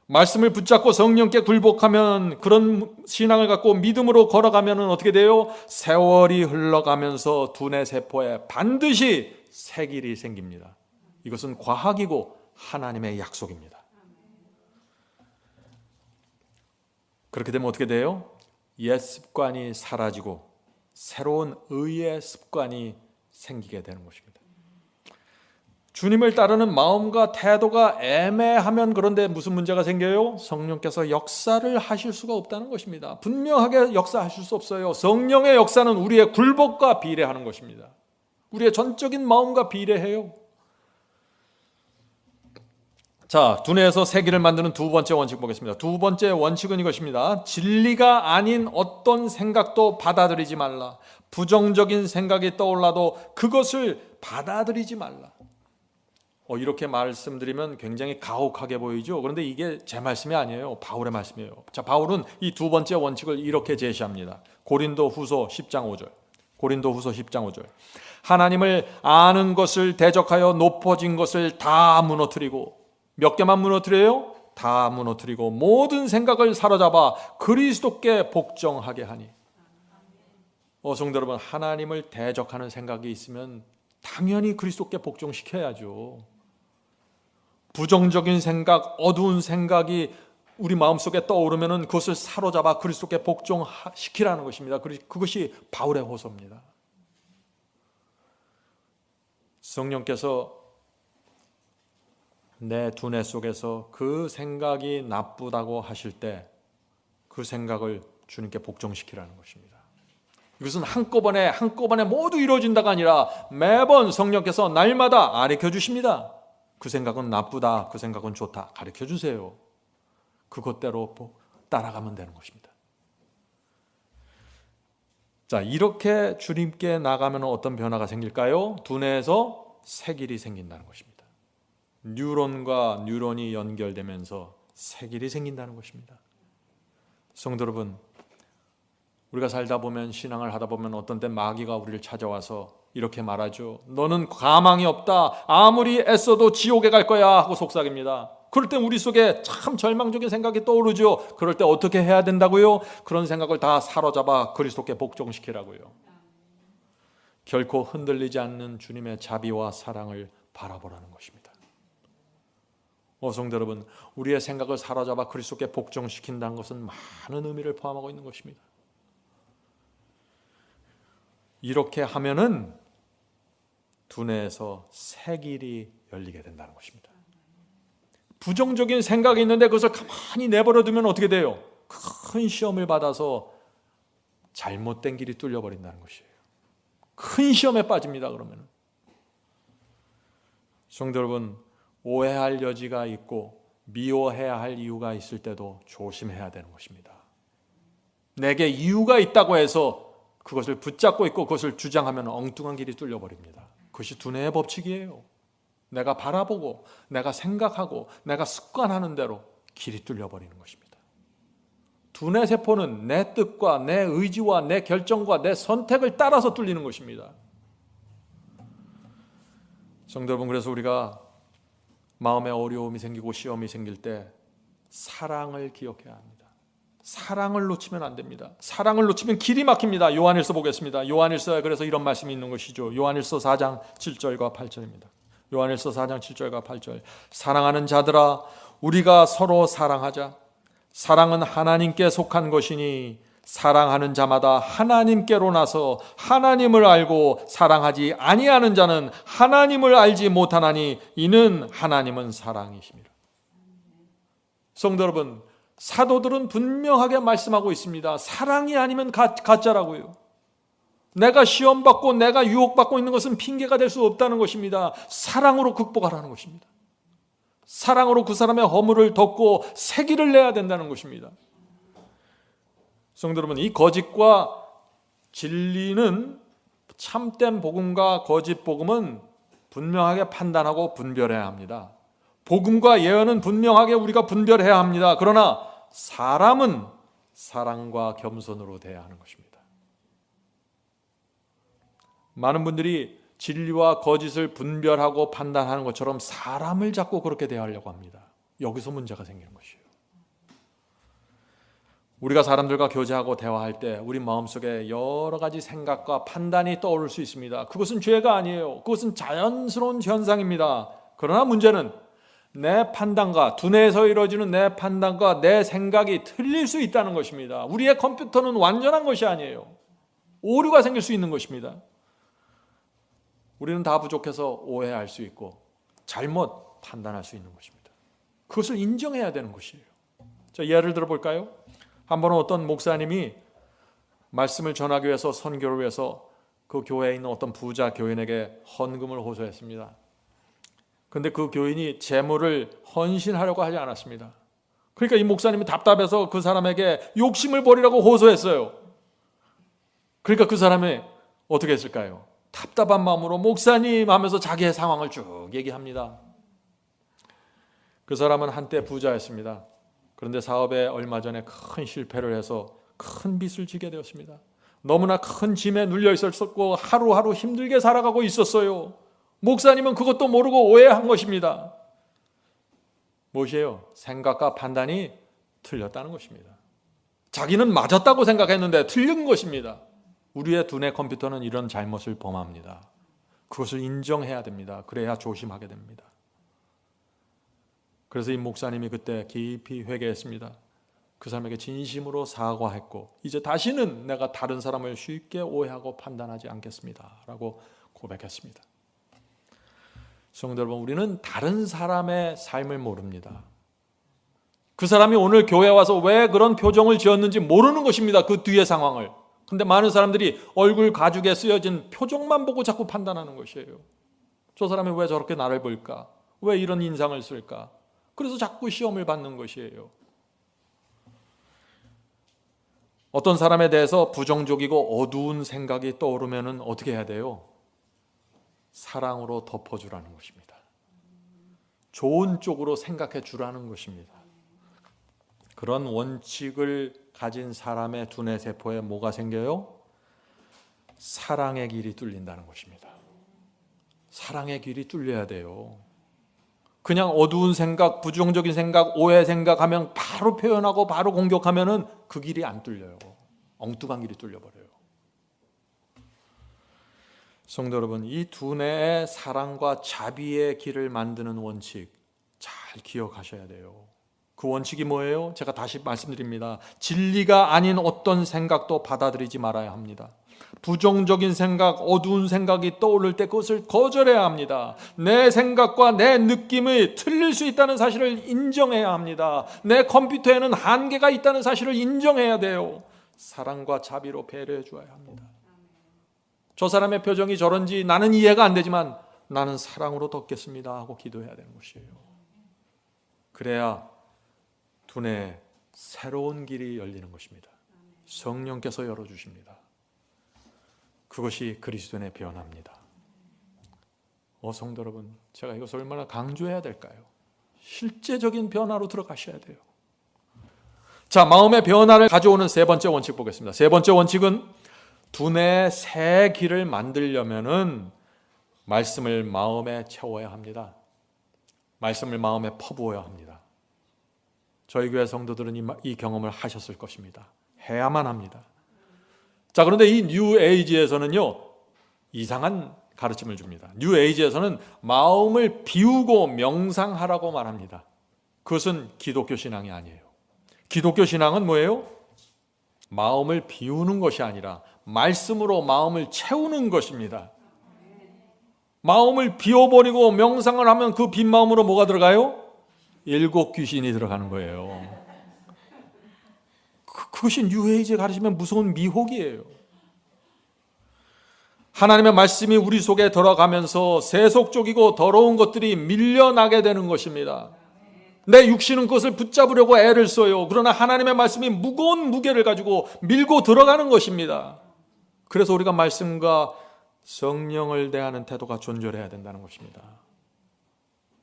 말씀을 붙잡고 성령께 굴복하면, 그런 신앙을 갖고 믿음으로 걸어가면 어떻게 돼요? 세월이 흘러가면서 두뇌 세포에 반드시 새 길이 생깁니다. 이것은 과학이고 하나님의 약속입니다. 그렇게 되면 어떻게 돼요? 옛 습관이 사라지고 새로운 의의 습관이 생기게 되는 것입니다. 주님을 따르는 마음과 태도가 애매하면, 그런데 무슨 문제가 생겨요? 성령께서 역사를 하실 수가 없다는 것입니다. 분명하게 역사하실 수 없어요. 성령의 역사는 우리의 굴복과 비례하는 것입니다. 우리의 전적인 마음과 비례해요. 자, 두뇌에서 새 길을 만드는 두 번째 원칙 보겠습니다. 두 번째 원칙은 이것입니다. 진리가 아닌 어떤 생각도 받아들이지 말라. 부정적인 생각이 떠올라도 그것을 받아들이지 말라. 이렇게 말씀드리면 굉장히 가혹하게 보이죠. 그런데 이게 제 말씀이 아니에요. 바울의 말씀이에요. 자, 바울은 이 두 번째 원칙을 이렇게 제시합니다. 고린도후서 10장 5절. 고린도후서 10장 5절. 하나님을 아는 것을 대적하여 높아진 것을 다 무너뜨리고, 몇 개만 무너뜨려요? 다 무너뜨리고 모든 생각을 사로잡아 그리스도께 복종하게 하니. 성도 여러분, 하나님을 대적하는 생각이 있으면 당연히 그리스도께 복종시켜야죠. 부정적인 생각, 어두운 생각이 우리 마음속에 떠오르면 그것을 사로잡아 그리스도께 복종시키라는 것입니다. 그것이 바울의 호소입니다. 성령께서 내 두뇌 속에서 그 생각이 나쁘다고 하실 때 그 생각을 주님께 복종시키라는 것입니다. 이것은 한꺼번에 모두 이루어진다가 아니라 매번 성령께서 날마다 가르쳐 주십니다. 그 생각은 나쁘다, 그 생각은 좋다, 가르쳐 주세요. 그것대로 따라가면 되는 것입니다. 자, 이렇게 주님께 나가면 어떤 변화가 생길까요? 두뇌에서 색일이 생긴다는 것입니다. 뉴런과 뉴런이 연결되면서 색일이 생긴다는 것입니다. 성도 여러분, 우리가 살다 보면, 신앙을 하다 보면 어떤 때 마귀가 우리를 찾아와서 이렇게 말하죠. 너는 가망이 없다. 아무리 애써도 지옥에 갈 거야 하고 속삭입니다. 그럴 때 우리 속에 참 절망적인 생각이 떠오르죠. 그럴 때 어떻게 해야 된다고요? 그런 생각을 다 사로잡아 그리스도께 복종시키라고요. 결코 흔들리지 않는 주님의 자비와 사랑을 바라보라는 것입니다. 성도 여러분, 우리의 생각을 사로잡아 그리스도께 복종시킨다는 것은 많은 의미를 포함하고 있는 것입니다. 이렇게 하면은 두뇌에서 색일이 열리게 된다는 것입니다. 부정적인 생각이 있는데 그것을 가만히 내버려 두면 어떻게 돼요? 큰 시험을 받아서 잘못된 길이 뚫려버린다는 것이에요. 큰 시험에 빠집니다. 그러면 성도 여러분, 오해할 여지가 있고 미워해야 할 이유가 있을 때도 조심해야 되는 것입니다. 내게 이유가 있다고 해서 그것을 붙잡고 있고 그것을 주장하면 엉뚱한 길이 뚫려버립니다. 그것이 두뇌의 법칙이에요. 내가 바라보고 내가 생각하고 내가 습관하는 대로 길이 뚫려버리는 것입니다. 두뇌 세포는 내 뜻과 내 의지와 내 결정과 내 선택을 따라서 뚫리는 것입니다. 성도 여러분, 그래서 우리가 마음에 어려움이 생기고 시험이 생길 때 사랑을 기억해야 합니다. 사랑을 놓치면 안 됩니다. 사랑을 놓치면 길이 막힙니다. 요한일서 보겠습니다. 요한일서에 그래서 이런 말씀이 있는 것이죠. 요한일서 4장 7절과 8절입니다. 요한일서 4장 7절과 8절. 사랑하는 자들아, 우리가 서로 사랑하자. 사랑은 하나님께 속한 것이니 사랑하는 자마다 하나님께로 나서 하나님을 알고 사랑하지 아니하는 자는 하나님을 알지 못하나니 이는 하나님은 사랑이십니다. 성도 여러분, 사도들은 분명하게 말씀하고 있습니다. 사랑이 아니면 가짜라고요. 내가 시험받고 내가 유혹받고 있는 것은 핑계가 될 수 없다는 것입니다. 사랑으로 극복하라는 것입니다. 사랑으로 그 사람의 허물을 덮고 세기를 내야 된다는 것입니다. 성도 여러분, 이 거짓과 진리는, 참된 복음과 거짓 복음은 분명하게 판단하고 분별해야 합니다. 복음과 예언은 분명하게 우리가 분별해야 합니다. 그러나 사람은 사랑과 겸손으로 대해야 하는 것입니다. 많은 분들이 진리와 거짓을 분별하고 판단하는 것처럼 사람을 자꾸 그렇게 대하려고 합니다. 여기서 문제가 생기는 것이에요. 우리가 사람들과 교제하고 대화할 때 우리 마음속에 여러 가지 생각과 판단이 떠오를 수 있습니다. 그것은 죄가 아니에요. 그것은 자연스러운 현상입니다. 그러나 문제는 내 판단과 두뇌에서 이루어지는 내 판단과 내 생각이 틀릴 수 있다는 것입니다. 우리의 컴퓨터는 완전한 것이 아니에요. 오류가 생길 수 있는 것입니다. 우리는 다 부족해서 오해할 수 있고 잘못 판단할 수 있는 것입니다. 그것을 인정해야 되는 것이에요. 자, 예를 들어볼까요? 한 번은 어떤 목사님이 말씀을 전하기 위해서, 선교를 위해서 그 교회에 있는 어떤 부자 교인에게 헌금을 호소했습니다. 그런데 그 교인이 재물을 헌신하려고 하지 않았습니다. 그러니까 이 목사님이 답답해서 그 사람에게 욕심을 버리라고 호소했어요. 그러니까 그 사람이 어떻게 했을까요? 답답한 마음으로 목사님 하면서 자기의 상황을 쭉 얘기합니다. 그 사람은 한때 부자였습니다. 그런데 사업에 얼마 전에 큰 실패를 해서 큰 빚을 지게 되었습니다. 너무나 큰 짐에 눌려 있었고 하루하루 힘들게 살아가고 있었어요. 목사님은 그것도 모르고 오해한 것입니다. 무엇이에요? 생각과 판단이 틀렸다는 것입니다. 자기는 맞았다고 생각했는데 틀린 것입니다. 우리의 두뇌 컴퓨터는 이런 잘못을 범합니다. 그것을 인정해야 됩니다. 그래야 조심하게 됩니다. 그래서 이 목사님이 그때 깊이 회개했습니다. 그 사람에게 진심으로 사과했고 이제 다시는 내가 다른 사람을 쉽게 오해하고 판단하지 않겠습니다 라고 고백했습니다. 성도 여러분, 우리는 다른 사람의 삶을 모릅니다. 그 사람이 오늘 교회 와서 왜 그런 표정을 지었는지 모르는 것입니다. 그 뒤의 상황을. 근데 많은 사람들이 얼굴 가죽에 쓰여진 표정만 보고 자꾸 판단하는 것이에요. 저 사람이 왜 저렇게 나를 볼까? 왜 이런 인상을 쓸까? 그래서 자꾸 시험을 받는 것이에요. 어떤 사람에 대해서 부정적이고 어두운 생각이 떠오르면 어떻게 해야 돼요? 사랑으로 덮어주라는 것입니다. 좋은 쪽으로 생각해 주라는 것입니다. 그런 원칙을 가진 사람의 두뇌 세포에 뭐가 생겨요? 사랑의 길이 뚫린다는 것입니다. 사랑의 길이 뚫려야 돼요. 그냥 어두운 생각, 부정적인 생각, 오해 생각하면 바로 표현하고 바로 공격하면은 그 길이 안 뚫려요. 엉뚱한 길이 뚫려버려요. 성도 여러분, 이 두뇌의 사랑과 자비의 길을 만드는 원칙 잘 기억하셔야 돼요. 그 원칙이 뭐예요? 제가 다시 말씀드립니다. 진리가 아닌 어떤 생각도 받아들이지 말아야 합니다. 부정적인 생각, 어두운 생각이 떠오를 때 그것을 거절해야 합니다. 내 생각과 내 느낌이 틀릴 수 있다는 사실을 인정해야 합니다. 내 컴퓨터에는 한계가 있다는 사실을 인정해야 돼요. 사랑과 자비로 배려해 주어야 합니다. 저 사람의 표정이 저런지 나는 이해가 안 되지만 나는 사랑으로 덮겠습니다 하고 기도해야 되는 것이에요. 그래야 두뇌에 새로운 길이 열리는 것입니다. 성령께서 열어주십니다. 그것이 그리스도인의 변화입니다. 성도 여러분, 제가 이것을 얼마나 강조해야 될까요? 실제적인 변화로 들어가셔야 돼요. 자, 마음의 변화를 가져오는 세 번째 원칙 보겠습니다. 세 번째 원칙은 두뇌의 새 길을 만들려면은 말씀을 마음에 채워야 합니다. 말씀을 마음에 퍼부어야 합니다. 저희 교회 성도들은 이 경험을 하셨을 것입니다. 해야만 합니다. 자, 그런데 이 뉴 에이지에서는요, 이상한 가르침을 줍니다. 뉴 에이지에서는 마음을 비우고 명상하라고 말합니다. 그것은 기독교 신앙이 아니에요. 기독교 신앙은 뭐예요? 마음을 비우는 것이 아니라 말씀으로 마음을 채우는 것입니다. 마음을 비워버리고 명상을 하면 그 빈 마음으로 뭐가 들어가요? 일곱 귀신이 들어가는 거예요. 그것이 뉴에이지에 가르치면 무서운 미혹이에요. 하나님의 말씀이 우리 속에 들어가면서 세속적이고 더러운 것들이 밀려나게 되는 것입니다. 내 육신은 그것을 붙잡으려고 애를 써요. 그러나 하나님의 말씀이 무거운 무게를 가지고 밀고 들어가는 것입니다. 그래서 우리가 말씀과 성령을 대하는 태도가 존절해야 된다는 것입니다.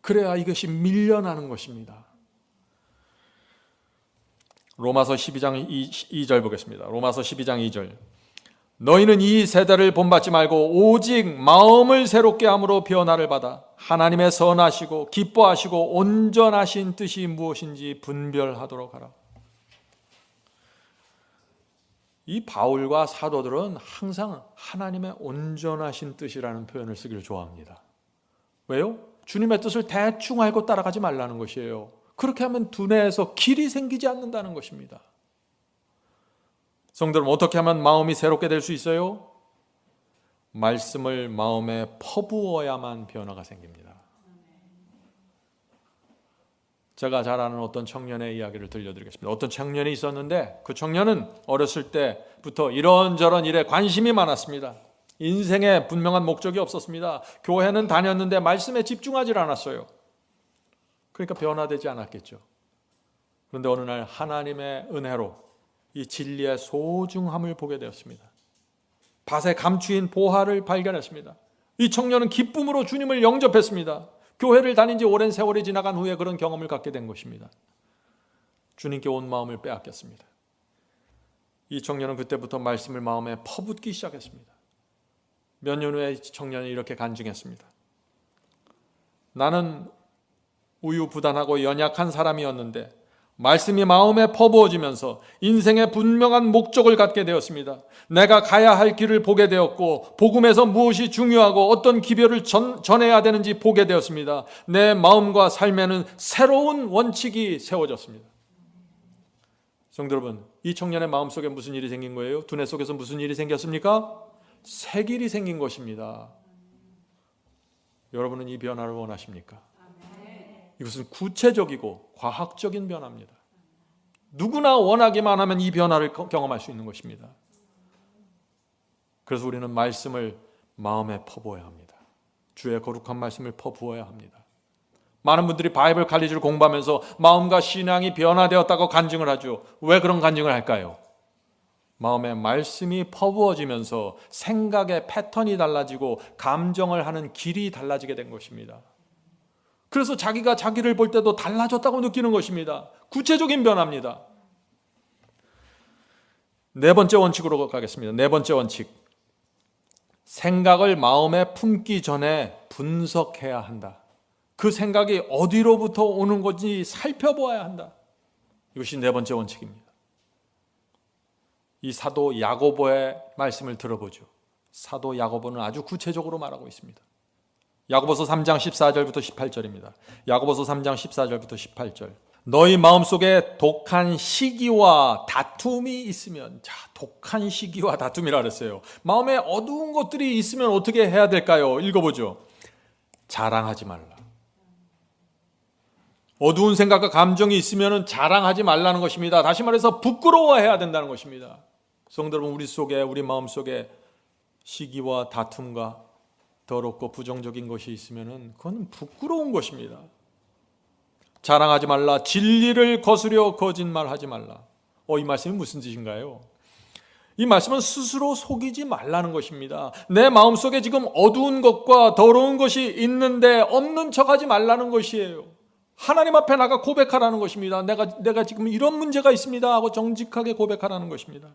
그래야 이것이 밀려나는 것입니다. 로마서 12장 2절 보겠습니다. 로마서 12장 2절. 너희는 이 세대를 본받지 말고 오직 마음을 새롭게 함으로 변화를 받아 하나님의 선하시고 기뻐하시고 온전하신 뜻이 무엇인지 분별하도록 하라. 이 바울과 사도들은 항상 하나님의 온전하신 뜻이라는 표현을 쓰기를 좋아합니다. 왜요? 주님의 뜻을 대충 알고 따라가지 말라는 것이에요. 그렇게 하면 두뇌에서 길이 생기지 않는다는 것입니다. 성도 여러분, 어떻게 하면 마음이 새롭게 될 수 있어요? 말씀을 마음에 퍼부어야만 변화가 생깁니다. 제가 잘 아는 어떤 청년의 이야기를 들려드리겠습니다. 어떤 청년이 있었는데 그 청년은 어렸을 때부터 이런저런 일에 관심이 많았습니다. 인생에 분명한 목적이 없었습니다. 교회는 다녔는데 말씀에 집중하지 않았어요. 그러니까 변화되지 않았겠죠. 그런데 어느 날 하나님의 은혜로 이 진리의 소중함을 보게 되었습니다. 밭에 감추인 보화를 발견했습니다. 이 청년은 기쁨으로 주님을 영접했습니다. 교회를 다닌 지 오랜 세월이 지나간 후에 그런 경험을 갖게 된 것입니다. 주님께 온 마음을 빼앗겼습니다. 이 청년은 그때부터 말씀을 마음에 퍼붓기 시작했습니다. 몇 년 후에 청년이 이렇게 간증했습니다. 나는 우유부단하고 연약한 사람이었는데 말씀이 마음에 퍼부어지면서 인생의 분명한 목적을 갖게 되었습니다. 내가 가야 할 길을 보게 되었고 복음에서 무엇이 중요하고 어떤 기별을 전해야 되는지 보게 되었습니다. 내 마음과 삶에는 새로운 원칙이 세워졌습니다. 성도 여러분, 이 청년의 마음속에 무슨 일이 생긴 거예요? 두뇌 속에서 무슨 일이 생겼습니까? 새 길이 생긴 것입니다. 여러분은 이 변화를 원하십니까? 이것은 구체적이고 과학적인 변화입니다. 누구나 원하기만 하면 이 변화를 경험할 수 있는 것입니다. 그래서 우리는 말씀을 마음에 퍼부어야 합니다. 주의 거룩한 말씀을 퍼부어야 합니다. 많은 분들이 바이블 칼리지를 공부하면서 마음과 신앙이 변화되었다고 간증을 하죠. 왜 그런 간증을 할까요? 마음에 말씀이 퍼부어지면서 생각의 패턴이 달라지고 감정을 하는 길이 달라지게 된 것입니다. 그래서 자기가 자기를 볼 때도 달라졌다고 느끼는 것입니다. 구체적인 변화입니다. 네 번째 원칙으로 가겠습니다. 네 번째 원칙. 생각을 마음에 품기 전에 분석해야 한다. 그 생각이 어디로부터 오는 건지 살펴보아야 한다. 이것이 네 번째 원칙입니다. 이 사도 야고보의 말씀을 들어보죠. 사도 야고보는 아주 구체적으로 말하고 있습니다. 야고보서 3장 14절부터 18절입니다. 야고보서 3장 14절부터 18절. 너희 마음속에 독한 시기와 다툼이 있으면, 자, 독한 시기와 다툼이라 그랬어요. 마음에 어두운 것들이 있으면 어떻게 해야 될까요? 읽어보죠. 자랑하지 말라. 어두운 생각과 감정이 있으면 자랑하지 말라는 것입니다. 다시 말해서 부끄러워해야 된다는 것입니다. 성도 여러분, 우리 속에, 우리 마음 속에 시기와 다툼과 더럽고 부정적인 것이 있으면 그건 부끄러운 것입니다. 자랑하지 말라. 진리를 거스려 거짓말하지 말라. 이 말씀이 무슨 뜻인가요? 이 말씀은 스스로 속이지 말라는 것입니다. 내 마음속에 지금 어두운 것과 더러운 것이 있는데 없는 척하지 말라는 것이에요. 하나님 앞에 나가 고백하라는 것입니다. 내가 지금 이런 문제가 있습니다 하고 정직하게 고백하라는 것입니다.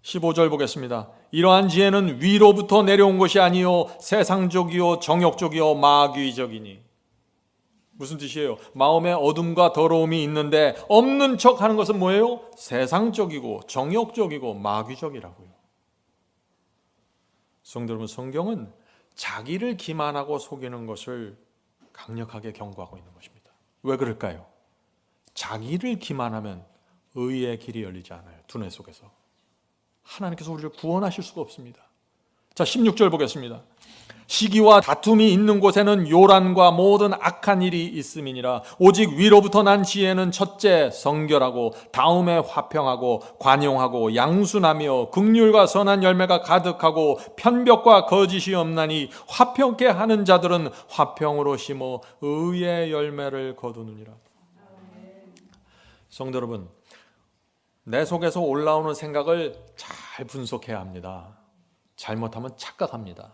15절 보겠습니다. 이러한 지혜는 위로부터 내려온 것이 아니요 세상적이요 정욕적이요 마귀적이니. 무슨 뜻이에요? 마음에 어둠과 더러움이 있는데 없는 척하는 것은 뭐예요? 세상적이고 정욕적이고 마귀적이라고요. 성도 여러분, 성경은 자기를 기만하고 속이는 것을 강력하게 경고하고 있는 것입니다. 왜 그럴까요? 자기를 기만하면 의의 길이 열리지 않아요. 두뇌 속에서. 하나님께서 우리를 구원하실 수가 없습니다. 자, 16절 보겠습니다. 시기와 다툼이 있는 곳에는 요란과 모든 악한 일이 있음이니라. 오직 위로부터 난 지혜는 첫째 성결하고 다음에 화평하고 관용하고 양순하며 긍휼과 선한 열매가 가득하고 편벽과 거짓이 없나니 화평케 하는 자들은 화평으로 심어 의의 열매를 거두느니라. 성도 여러분, 내 속에서 올라오는 생각을 잘 분석해야 합니다. 잘못하면 착각합니다.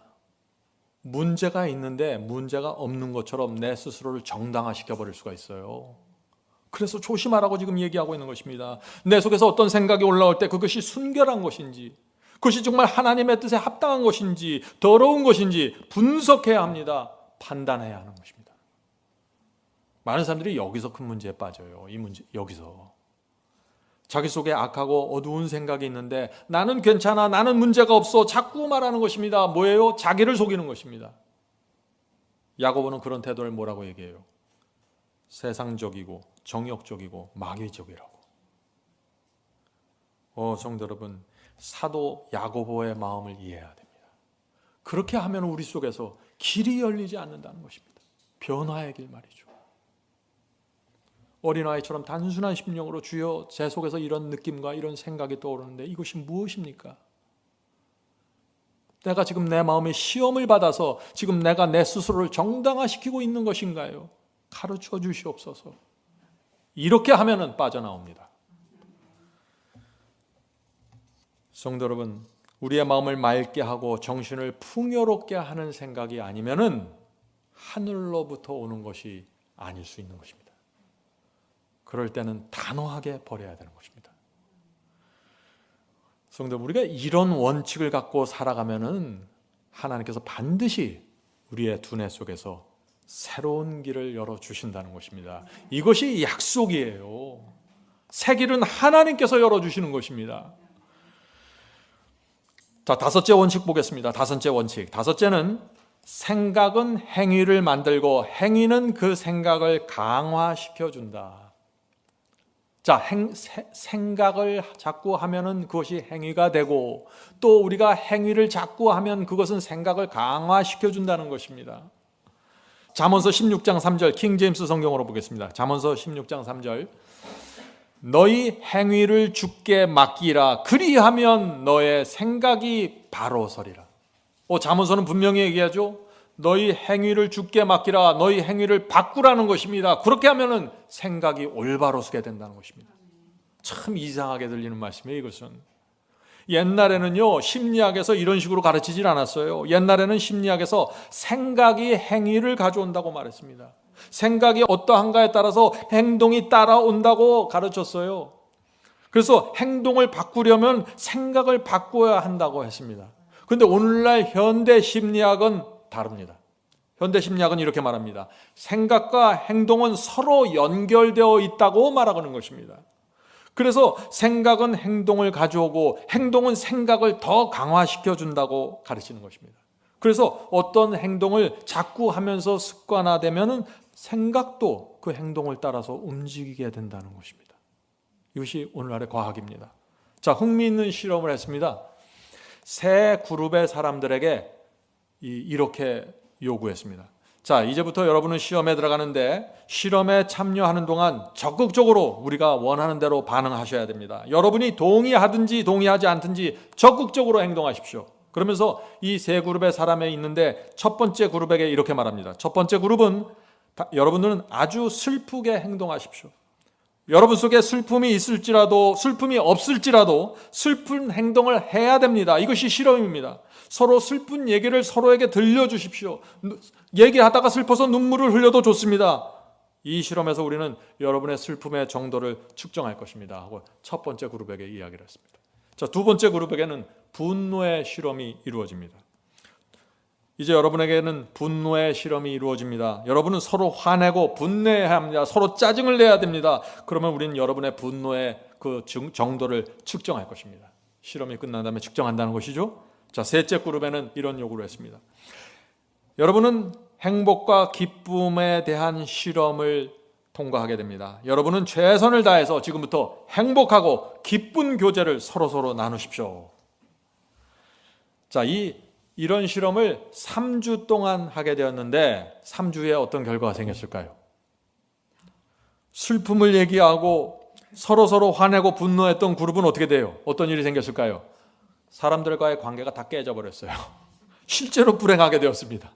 문제가 있는데 문제가 없는 것처럼 내 스스로를 정당화시켜버릴 수가 있어요. 그래서 조심하라고 지금 얘기하고 있는 것입니다. 내 속에서 어떤 생각이 올라올 때 그것이 순결한 것인지, 그것이 정말 하나님의 뜻에 합당한 것인지, 더러운 것인지 분석해야 합니다. 판단해야 하는 것입니다. 많은 사람들이 여기서 큰 문제에 빠져요. 이 문제, 여기서. 자기 속에 악하고 어두운 생각이 있는데 나는 괜찮아, 나는 문제가 없어 자꾸 말하는 것입니다. 뭐예요? 자기를 속이는 것입니다. 야고보는 그런 태도를 뭐라고 얘기해요? 세상적이고 정욕적이고 마귀적이라고. 성도 여러분, 사도 야고보의 마음을 이해해야 됩니다. 그렇게 하면 우리 속에서 길이 열리지 않는다는 것입니다. 변화의 길 말이죠. 어린아이처럼 단순한 심령으로 주여 제 속에서 이런 느낌과 이런 생각이 떠오르는데 이것이 무엇입니까? 내가 지금 내 마음에 시험을 받아서 지금 내가 내 스스로를 정당화시키고 있는 것인가요? 가르쳐 주시옵소서. 이렇게 하면은 빠져나옵니다. 성도 여러분, 우리의 마음을 맑게 하고 정신을 풍요롭게 하는 생각이 아니면은 하늘로부터 오는 것이 아닐 수 있는 것입니다. 그럴 때는 단호하게 버려야 되는 것입니다. 성도, 우리가 이런 원칙을 갖고 살아가면은 하나님께서 반드시 우리의 두뇌 속에서 새로운 길을 열어주신다는 것입니다. 이것이 약속이에요. 새 길은 하나님께서 열어주시는 것입니다. 자, 다섯째 원칙 보겠습니다. 다섯째 원칙. 다섯째는 생각은 행위를 만들고 행위는 그 생각을 강화시켜준다. 자, 생각을 자꾸 하면은 그것이 행위가 되고 또 우리가 행위를 자꾸 하면 그것은 생각을 강화시켜 준다는 것입니다. 잠언서 16장 3절 킹 제임스 성경으로 보겠습니다. 잠언서 16장 3절 너희 행위를 주께 맡기라. 그리하면 너의 생각이 바로 서리라. 잠언서는 분명히 얘기하죠. 너희 행위를 주께 맡기라. 너희 행위를 바꾸라는 것입니다. 그렇게 하면은 생각이 올바로 서게 된다는 것입니다. 참 이상하게 들리는 말씀이에요, 이것은. 옛날에는요, 심리학에서 이런 식으로 가르치질 않았어요. 옛날에는 심리학에서 생각이 행위를 가져온다고 말했습니다. 생각이 어떠한가에 따라서 행동이 따라온다고 가르쳤어요. 그래서 행동을 바꾸려면 생각을 바꿔야 한다고 했습니다. 그런데 오늘날 현대 심리학은 다릅니다. 현대 심리학은 이렇게 말합니다. 생각과 행동은 서로 연결되어 있다고 말하는 것입니다. 그래서 생각은 행동을 가져오고 행동은 생각을 더 강화시켜 준다고 가르치는 것입니다. 그래서 어떤 행동을 자꾸 하면서 습관화되면 생각도 그 행동을 따라서 움직이게 된다는 것입니다. 이것이 오늘날의 과학입니다. 자, 흥미있는 실험을 했습니다. 세 그룹의 사람들에게 이렇게 요구했습니다. 자, 이제부터 여러분은 시험에 들어가는데 실험에 참여하는 동안 적극적으로 우리가 원하는 대로 반응하셔야 됩니다. 여러분이 동의하든지 동의하지 않든지 적극적으로 행동하십시오. 그러면서 이 세 그룹의 사람이 있는데 첫 번째 그룹에게 이렇게 말합니다. 첫 번째 그룹은 여러분들은 아주 슬프게 행동하십시오. 여러분 속에 슬픔이 있을지라도 슬픔이 없을지라도 슬픈 행동을 해야 됩니다. 이것이 실험입니다. 서로 슬픈 얘기를 서로에게 들려주십시오. 얘기하다가 슬퍼서 눈물을 흘려도 좋습니다. 이 실험에서 우리는 여러분의 슬픔의 정도를 측정할 것입니다 하고 첫 번째 그룹에게 이야기를 했습니다. 자, 두 번째 그룹에게는 분노의 실험이 이루어집니다. 이제 여러분에게는 분노의 실험이 이루어집니다. 여러분은 서로 화내고 분내해야 합니다. 서로 짜증을 내야 됩니다. 그러면 우리는 여러분의 분노의 그 정도를 측정할 것입니다. 실험이 끝난 다음에 측정한다는 것이죠. 자, 셋째 그룹에는 이런 요구를 했습니다. 여러분은 행복과 기쁨에 대한 실험을 통과하게 됩니다. 여러분은 최선을 다해서 지금부터 행복하고 기쁜 교제를 서로 나누십시오. 자, 이런 실험을 3주 동안 하게 되었는데 3주에 어떤 결과가 생겼을까요? 슬픔을 얘기하고 서로 화내고 분노했던 그룹은 어떻게 돼요? 어떤 일이 생겼을까요? 사람들과의 관계가 다 깨져버렸어요. 실제로 불행하게 되었습니다.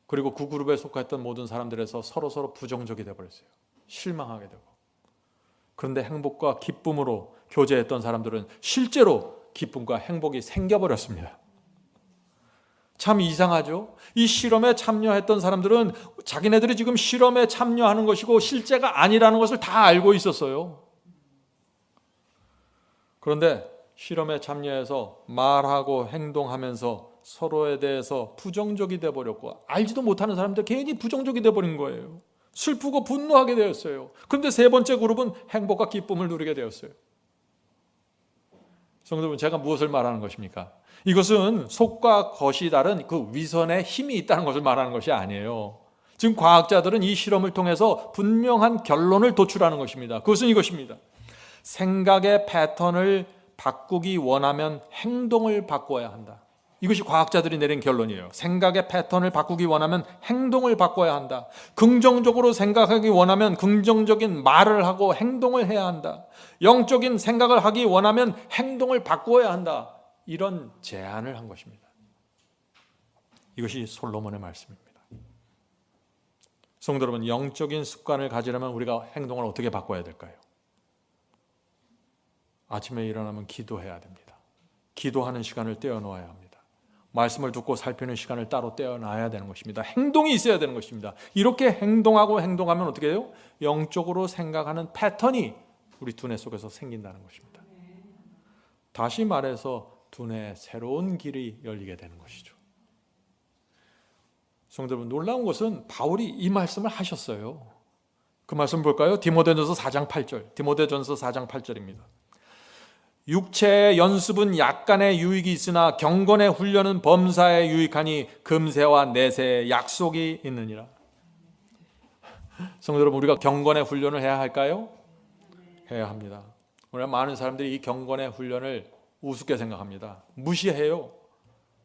그리고 그 그룹에 속했던 모든 사람들에서 서로 부정적이 되어버렸어요. 실망하게 되고. 그런데 행복과 기쁨으로 교제했던 사람들은 실제로 기쁨과 행복이 생겨버렸습니다. 참 이상하죠? 이 실험에 참여했던 사람들은 자기네들이 지금 실험에 참여하는 것이고 실제가 아니라는 것을 다 알고 있었어요. 그런데 실험에 참여해서 말하고 행동하면서 서로에 대해서 부정적이 되어버렸고 알지도 못하는 사람들 괜히 부정적이 되어버린 거예요. 슬프고 분노하게 되었어요. 그런데 세 번째 그룹은 행복과 기쁨을 누리게 되었어요. 성도분, 제가 무엇을 말하는 것입니까? 이것은 속과 겉이 다른 그 위선의 힘이 있다는 것을 말하는 것이 아니에요. 지금 과학자들은 이 실험을 통해서 분명한 결론을 도출하는 것입니다. 그것은 이것입니다. 생각의 패턴을 바꾸기 원하면 행동을 바꿔야 한다. 이것이 과학자들이 내린 결론이에요. 생각의 패턴을 바꾸기 원하면 행동을 바꿔야 한다. 긍정적으로 생각하기 원하면 긍정적인 말을 하고 행동을 해야 한다. 영적인 생각을 하기 원하면 행동을 바꿔야 한다. 이런 제안을 한 것입니다. 이것이 솔로몬의 말씀입니다. 성도 여러분, 영적인 습관을 가지려면 우리가 행동을 어떻게 바꿔야 될까요? 아침에 일어나면 기도해야 됩니다. 기도하는 시간을 떼어놓아야 합니다. 말씀을 듣고 살피는 시간을 따로 떼어놔야 되는 것입니다. 행동이 있어야 되는 것입니다. 이렇게 행동하면 어떻게 돼요? 영적으로 생각하는 패턴이 우리 두뇌 속에서 생긴다는 것입니다. 다시 말해서 두뇌에 새로운 길이 열리게 되는 것이죠. 성도 여러분, 놀라운 것은 바울이 이 말씀을 하셨어요. 그 말씀 볼까요? 디모데전서 4장 8절. 디모데전서 4장 8절입니다. 육체의 연습은 약간의 유익이 있으나 경건의 훈련은 범사에 유익하니 금세와 내세에 약속이 있느니라. 성도 여러분, 우리가 경건의 훈련을 해야 할까요? 해야 합니다. 오늘 많은 사람들이 이 경건의 훈련을 우습게 생각합니다. 무시해요.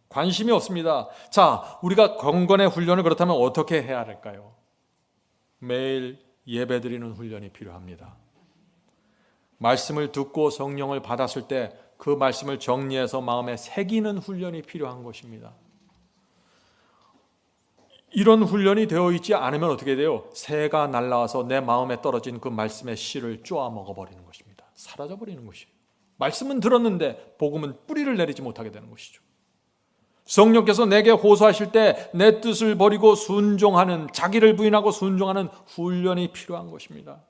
관심이 없습니다. 자, 우리가 경건의 훈련을 그렇다면 어떻게 해야 할까요? 매일 예배드리는 훈련이 필요합니다. 말씀을 듣고 성령을 받았을 때 그 말씀을 정리해서 마음에 새기는 훈련이 필요한 것입니다. 이런 훈련이 되어 있지 않으면 어떻게 돼요? 새가 날아와서 내 마음에 떨어진 그 말씀의 씨를 쪼아 먹어버리는 것입니다. 사라져버리는 것이에요. 말씀은 들었는데 복음은 뿌리를 내리지 못하게 되는 것이죠. 성령께서 내게 호소하실 때 내 뜻을 버리고 순종하는, 자기를 부인하고 순종하는 훈련이 필요한 것입니다.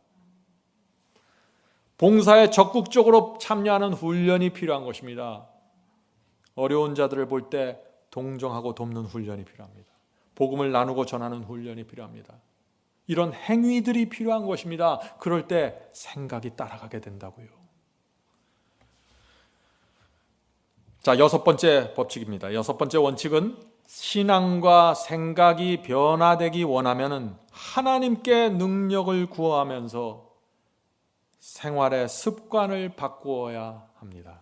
봉사에 적극적으로 참여하는 훈련이 필요한 것입니다. 어려운 자들을 볼 때 동정하고 돕는 훈련이 필요합니다. 복음을 나누고 전하는 훈련이 필요합니다. 이런 행위들이 필요한 것입니다. 그럴 때 생각이 따라가게 된다고요. 자, 6번째 법칙입니다. 6번째 원칙은 신앙과 생각이 변화되기 원하면 하나님께 능력을 구하면서 생활의 습관을 바꾸어야 합니다.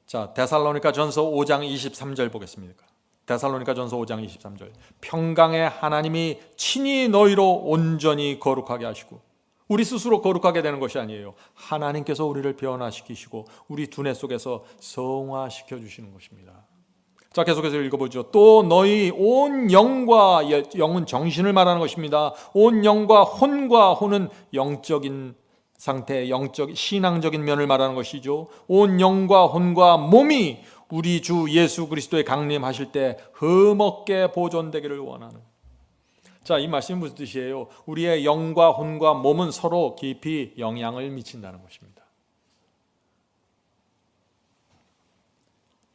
자, 데살로니가전서 5장 23절 보겠습니다. 데살로니가전서 5장 23절. 평강의 하나님이 친히 너희로 온전히 거룩하게 하시고, 우리 스스로 거룩하게 되는 것이 아니에요. 하나님께서 우리를 변화시키시고 우리 두뇌 속에서 성화시켜 주시는 것입니다. 자, 계속해서 읽어보죠. 또 너희 온 영과, 영은 정신을 말하는 것입니다. 온 영과 혼과, 혼은 영적인 상태, 신앙적인 면을 말하는 것이죠. 온 영과 혼과 몸이 우리 주 예수 그리스도의 강림하실 때 흠없게 보존되기를 원하는. 자, 이 말씀이 무슨 뜻이에요? 우리의 영과 혼과 몸은 서로 깊이 영향을 미친다는 것입니다.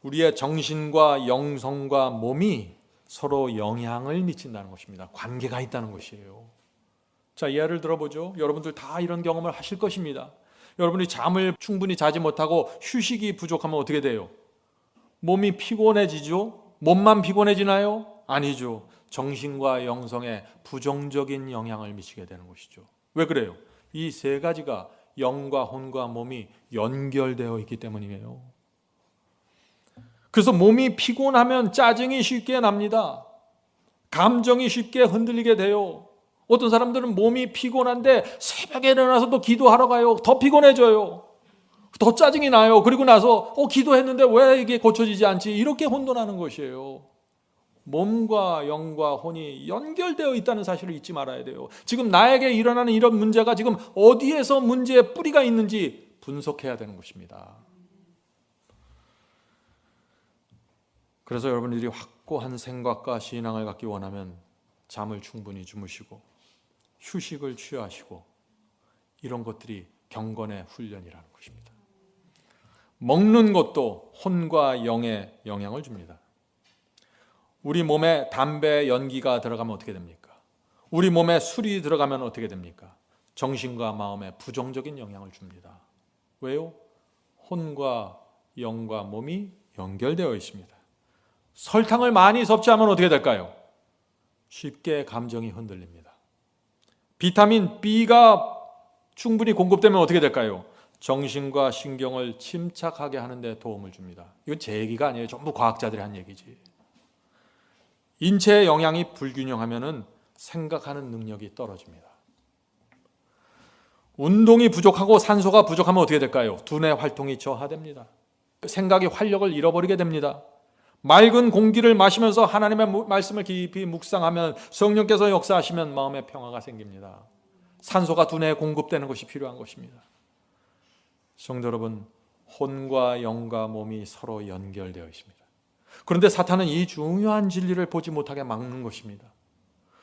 우리의 정신과 영성과 몸이 서로 영향을 미친다는 것입니다. 관계가 있다는 것이에요. 자, 예를 들어보죠. 여러분들 다 이런 경험을 하실 것입니다. 여러분이 잠을 충분히 자지 못하고 휴식이 부족하면 어떻게 돼요? 몸이 피곤해지죠? 몸만 피곤해지나요? 아니죠. 정신과 영성에 부정적인 영향을 미치게 되는 것이죠. 왜 그래요? 이 세 가지가 영과 혼과 몸이 연결되어 있기 때문이에요. 그래서 몸이 피곤하면 짜증이 쉽게 납니다. 감정이 쉽게 흔들리게 돼요. 어떤 사람들은 몸이 피곤한데 새벽에 일어나서 또 기도하러 가요. 더 피곤해져요. 더 짜증이 나요. 그리고 나서 기도했는데 왜 이게 고쳐지지 않지? 이렇게 혼돈하는 것이에요. 몸과 영과 혼이 연결되어 있다는 사실을 잊지 말아야 돼요. 지금 나에게 일어나는 이런 문제가 지금 어디에서 문제의 뿌리가 있는지 분석해야 되는 것입니다. 그래서 여러분들이 확고한 생각과 신앙을 갖기 원하면 잠을 충분히 주무시고 휴식을 취하시고 이런 것들이 경건의 훈련이라는 것입니다. 먹는 것도 혼과 영에 영향을 줍니다. 우리 몸에 담배 연기가 들어가면 어떻게 됩니까? 우리 몸에 술이 들어가면 어떻게 됩니까? 정신과 마음에 부정적인 영향을 줍니다. 왜요? 혼과 영과 몸이 연결되어 있습니다. 설탕을 많이 섭취하면 어떻게 될까요? 쉽게 감정이 흔들립니다. 비타민 B가 충분히 공급되면 어떻게 될까요? 정신과 신경을 침착하게 하는 데 도움을 줍니다. 이건 제 얘기가 아니에요. 전부 과학자들이 한 얘기지. 인체의 영향이 불균형하면 생각하는 능력이 떨어집니다. 운동이 부족하고 산소가 부족하면 어떻게 될까요? 두뇌 활동이 저하됩니다. 생각의 활력을 잃어버리게 됩니다. 맑은 공기를 마시면서 하나님의 말씀을 깊이 묵상하면 성령께서 역사하시면 마음의 평화가 생깁니다. 산소가 두뇌에 공급되는 것이 필요한 것입니다. 성도 여러분, 혼과 영과 몸이 서로 연결되어 있습니다. 그런데 사탄은 이 중요한 진리를 보지 못하게 막는 것입니다.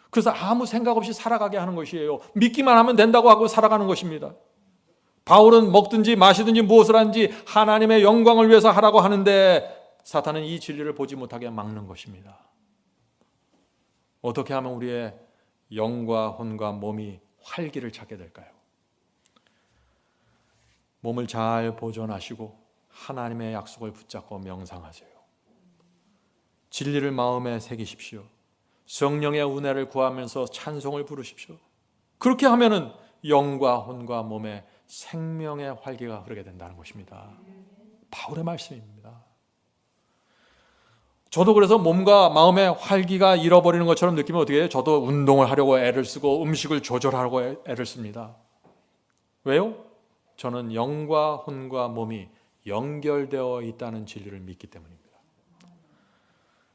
그래서 아무 생각 없이 살아가게 하는 것이에요. 믿기만 하면 된다고 하고 살아가는 것입니다. 바울은 먹든지 마시든지 무엇을 하든지 하나님의 영광을 위해서 하라고 하는데 사탄은 이 진리를 보지 못하게 막는 것입니다. 어떻게 하면 우리의 영과 혼과 몸이 활기를 찾게 될까요? 몸을 잘 보존하시고 하나님의 약속을 붙잡고 명상하세요. 진리를 마음에 새기십시오. 성령의 은혜를 구하면서 찬송을 부르십시오. 그렇게 하면은 영과 혼과 몸에 생명의 활기가 흐르게 된다는 것입니다. 바울의 말씀입니다. 저도 그래서 몸과 마음의 활기가 잃어버리는 것처럼 느끼면 어떻게 해요? 저도 운동을 하려고 애를 쓰고 음식을 조절하려고 애를 씁니다. 왜요? 저는 영과 혼과 몸이 연결되어 있다는 진리를 믿기 때문입니다.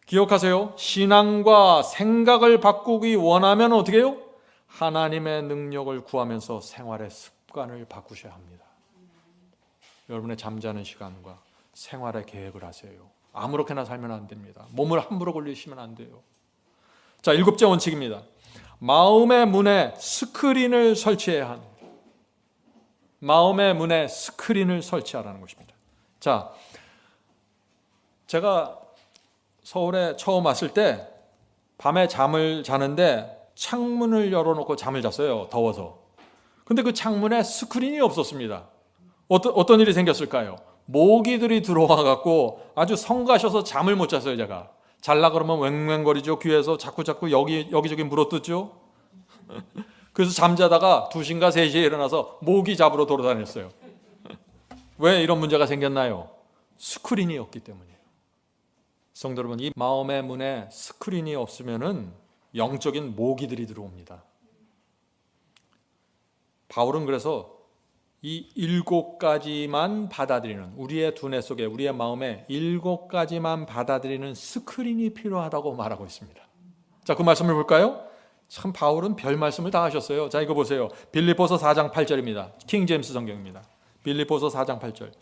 기억하세요. 신앙과 생각을 바꾸기 원하면 어떻게 해요? 하나님의 능력을 구하면서 생활의 습관을 바꾸셔야 합니다. 여러분의 잠자는 시간과 생활의 계획을 하세요. 아무렇게나 살면 안 됩니다. 몸을 함부로 걸리시면 안 돼요. 자, 7째 원칙입니다. 마음의 문에 스크린을 설치해야 합니다. 마음의 문에 스크린을 설치하라는 것입니다. 자, 제가 서울에 처음 왔을 때 밤에 잠을 자는데 창문을 열어놓고 잠을 잤어요. 더워서. 근데 그 창문에 스크린이 없었습니다. 어떤 일이 생겼을까요? 모기들이 들어와 갖고 아주 성가셔서 잠을 못 잤어요. 제가 잘라 그러면 왱왱거리죠. 귀에서 자꾸 여기저기 물어뜯죠. 그래서 잠자다가 2시인가 3시에 일어나서 모기 잡으러 돌아다녔어요. 왜 이런 문제가 생겼나요? 스크린이 없기 때문이에요. 성도 여러분, 이 마음의 문에 스크린이 없으면은 영적인 모기들이 들어옵니다. 바울은 그래서 이 7가지만 받아들이는, 우리의 두뇌 속에, 우리의 마음에 7가지만 받아들이는 스크린이 필요하다고 말하고 있습니다. 자, 그 말씀을 볼까요? 참 바울은 별 말씀을 다 하셨어요. 자, 이거 보세요. 빌립보서 4장 8절입니다. 킹 제임스 성경입니다. 빌립보서 4장 8절.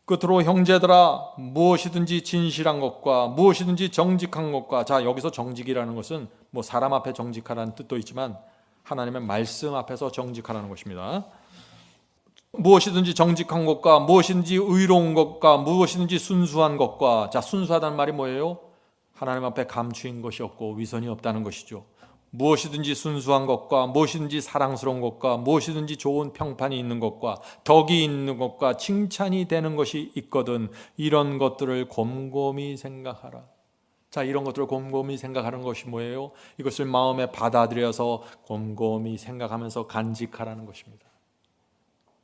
끝으로 형제들아, 무엇이든지 진실한 것과 무엇이든지 정직한 것과, 자, 여기서 정직이라는 것은 뭐 사람 앞에 정직하라는 뜻도 있지만 하나님의 말씀 앞에서 정직하라는 것입니다. 무엇이든지 정직한 것과 무엇이든지 의로운 것과 무엇이든지 순수한 것과, 자, 순수하다는 말이 뭐예요? 하나님 앞에 감추인 것이 없고 위선이 없다는 것이죠. 무엇이든지 순수한 것과 무엇이든지 사랑스러운 것과 무엇이든지 좋은 평판이 있는 것과 덕이 있는 것과 칭찬이 되는 것이 있거든 이런 것들을 곰곰이 생각하라. 자, 이런 것들을 곰곰이 생각하는 것이 뭐예요? 이것을 마음에 받아들여서 곰곰이 생각하면서 간직하라는 것입니다.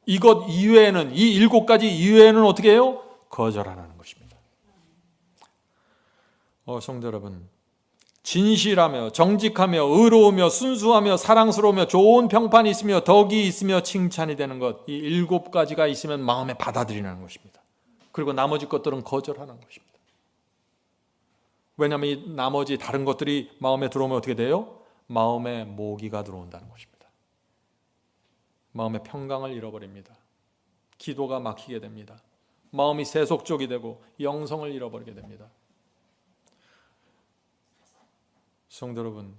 이것 이외에는, 이 7가지 이외에는 어떻게 해요? 거절하라는 것입니다. 성도 여러분, 진실하며 정직하며 의로우며 순수하며 사랑스러우며 좋은 평판이 있으며 덕이 있으며 칭찬이 되는 것, 이 7가지가 있으면 마음에 받아들이는 것입니다. 그리고 나머지 것들은 거절하는 것입니다. 왜냐하면 이 나머지 다른 것들이 마음에 들어오면 어떻게 돼요? 마음에 모기가 들어온다는 것입니다. 마음의 평강을 잃어버립니다. 기도가 막히게 됩니다. 마음이 세속적이 되고 영성을 잃어버리게 됩니다. 성도 여러분,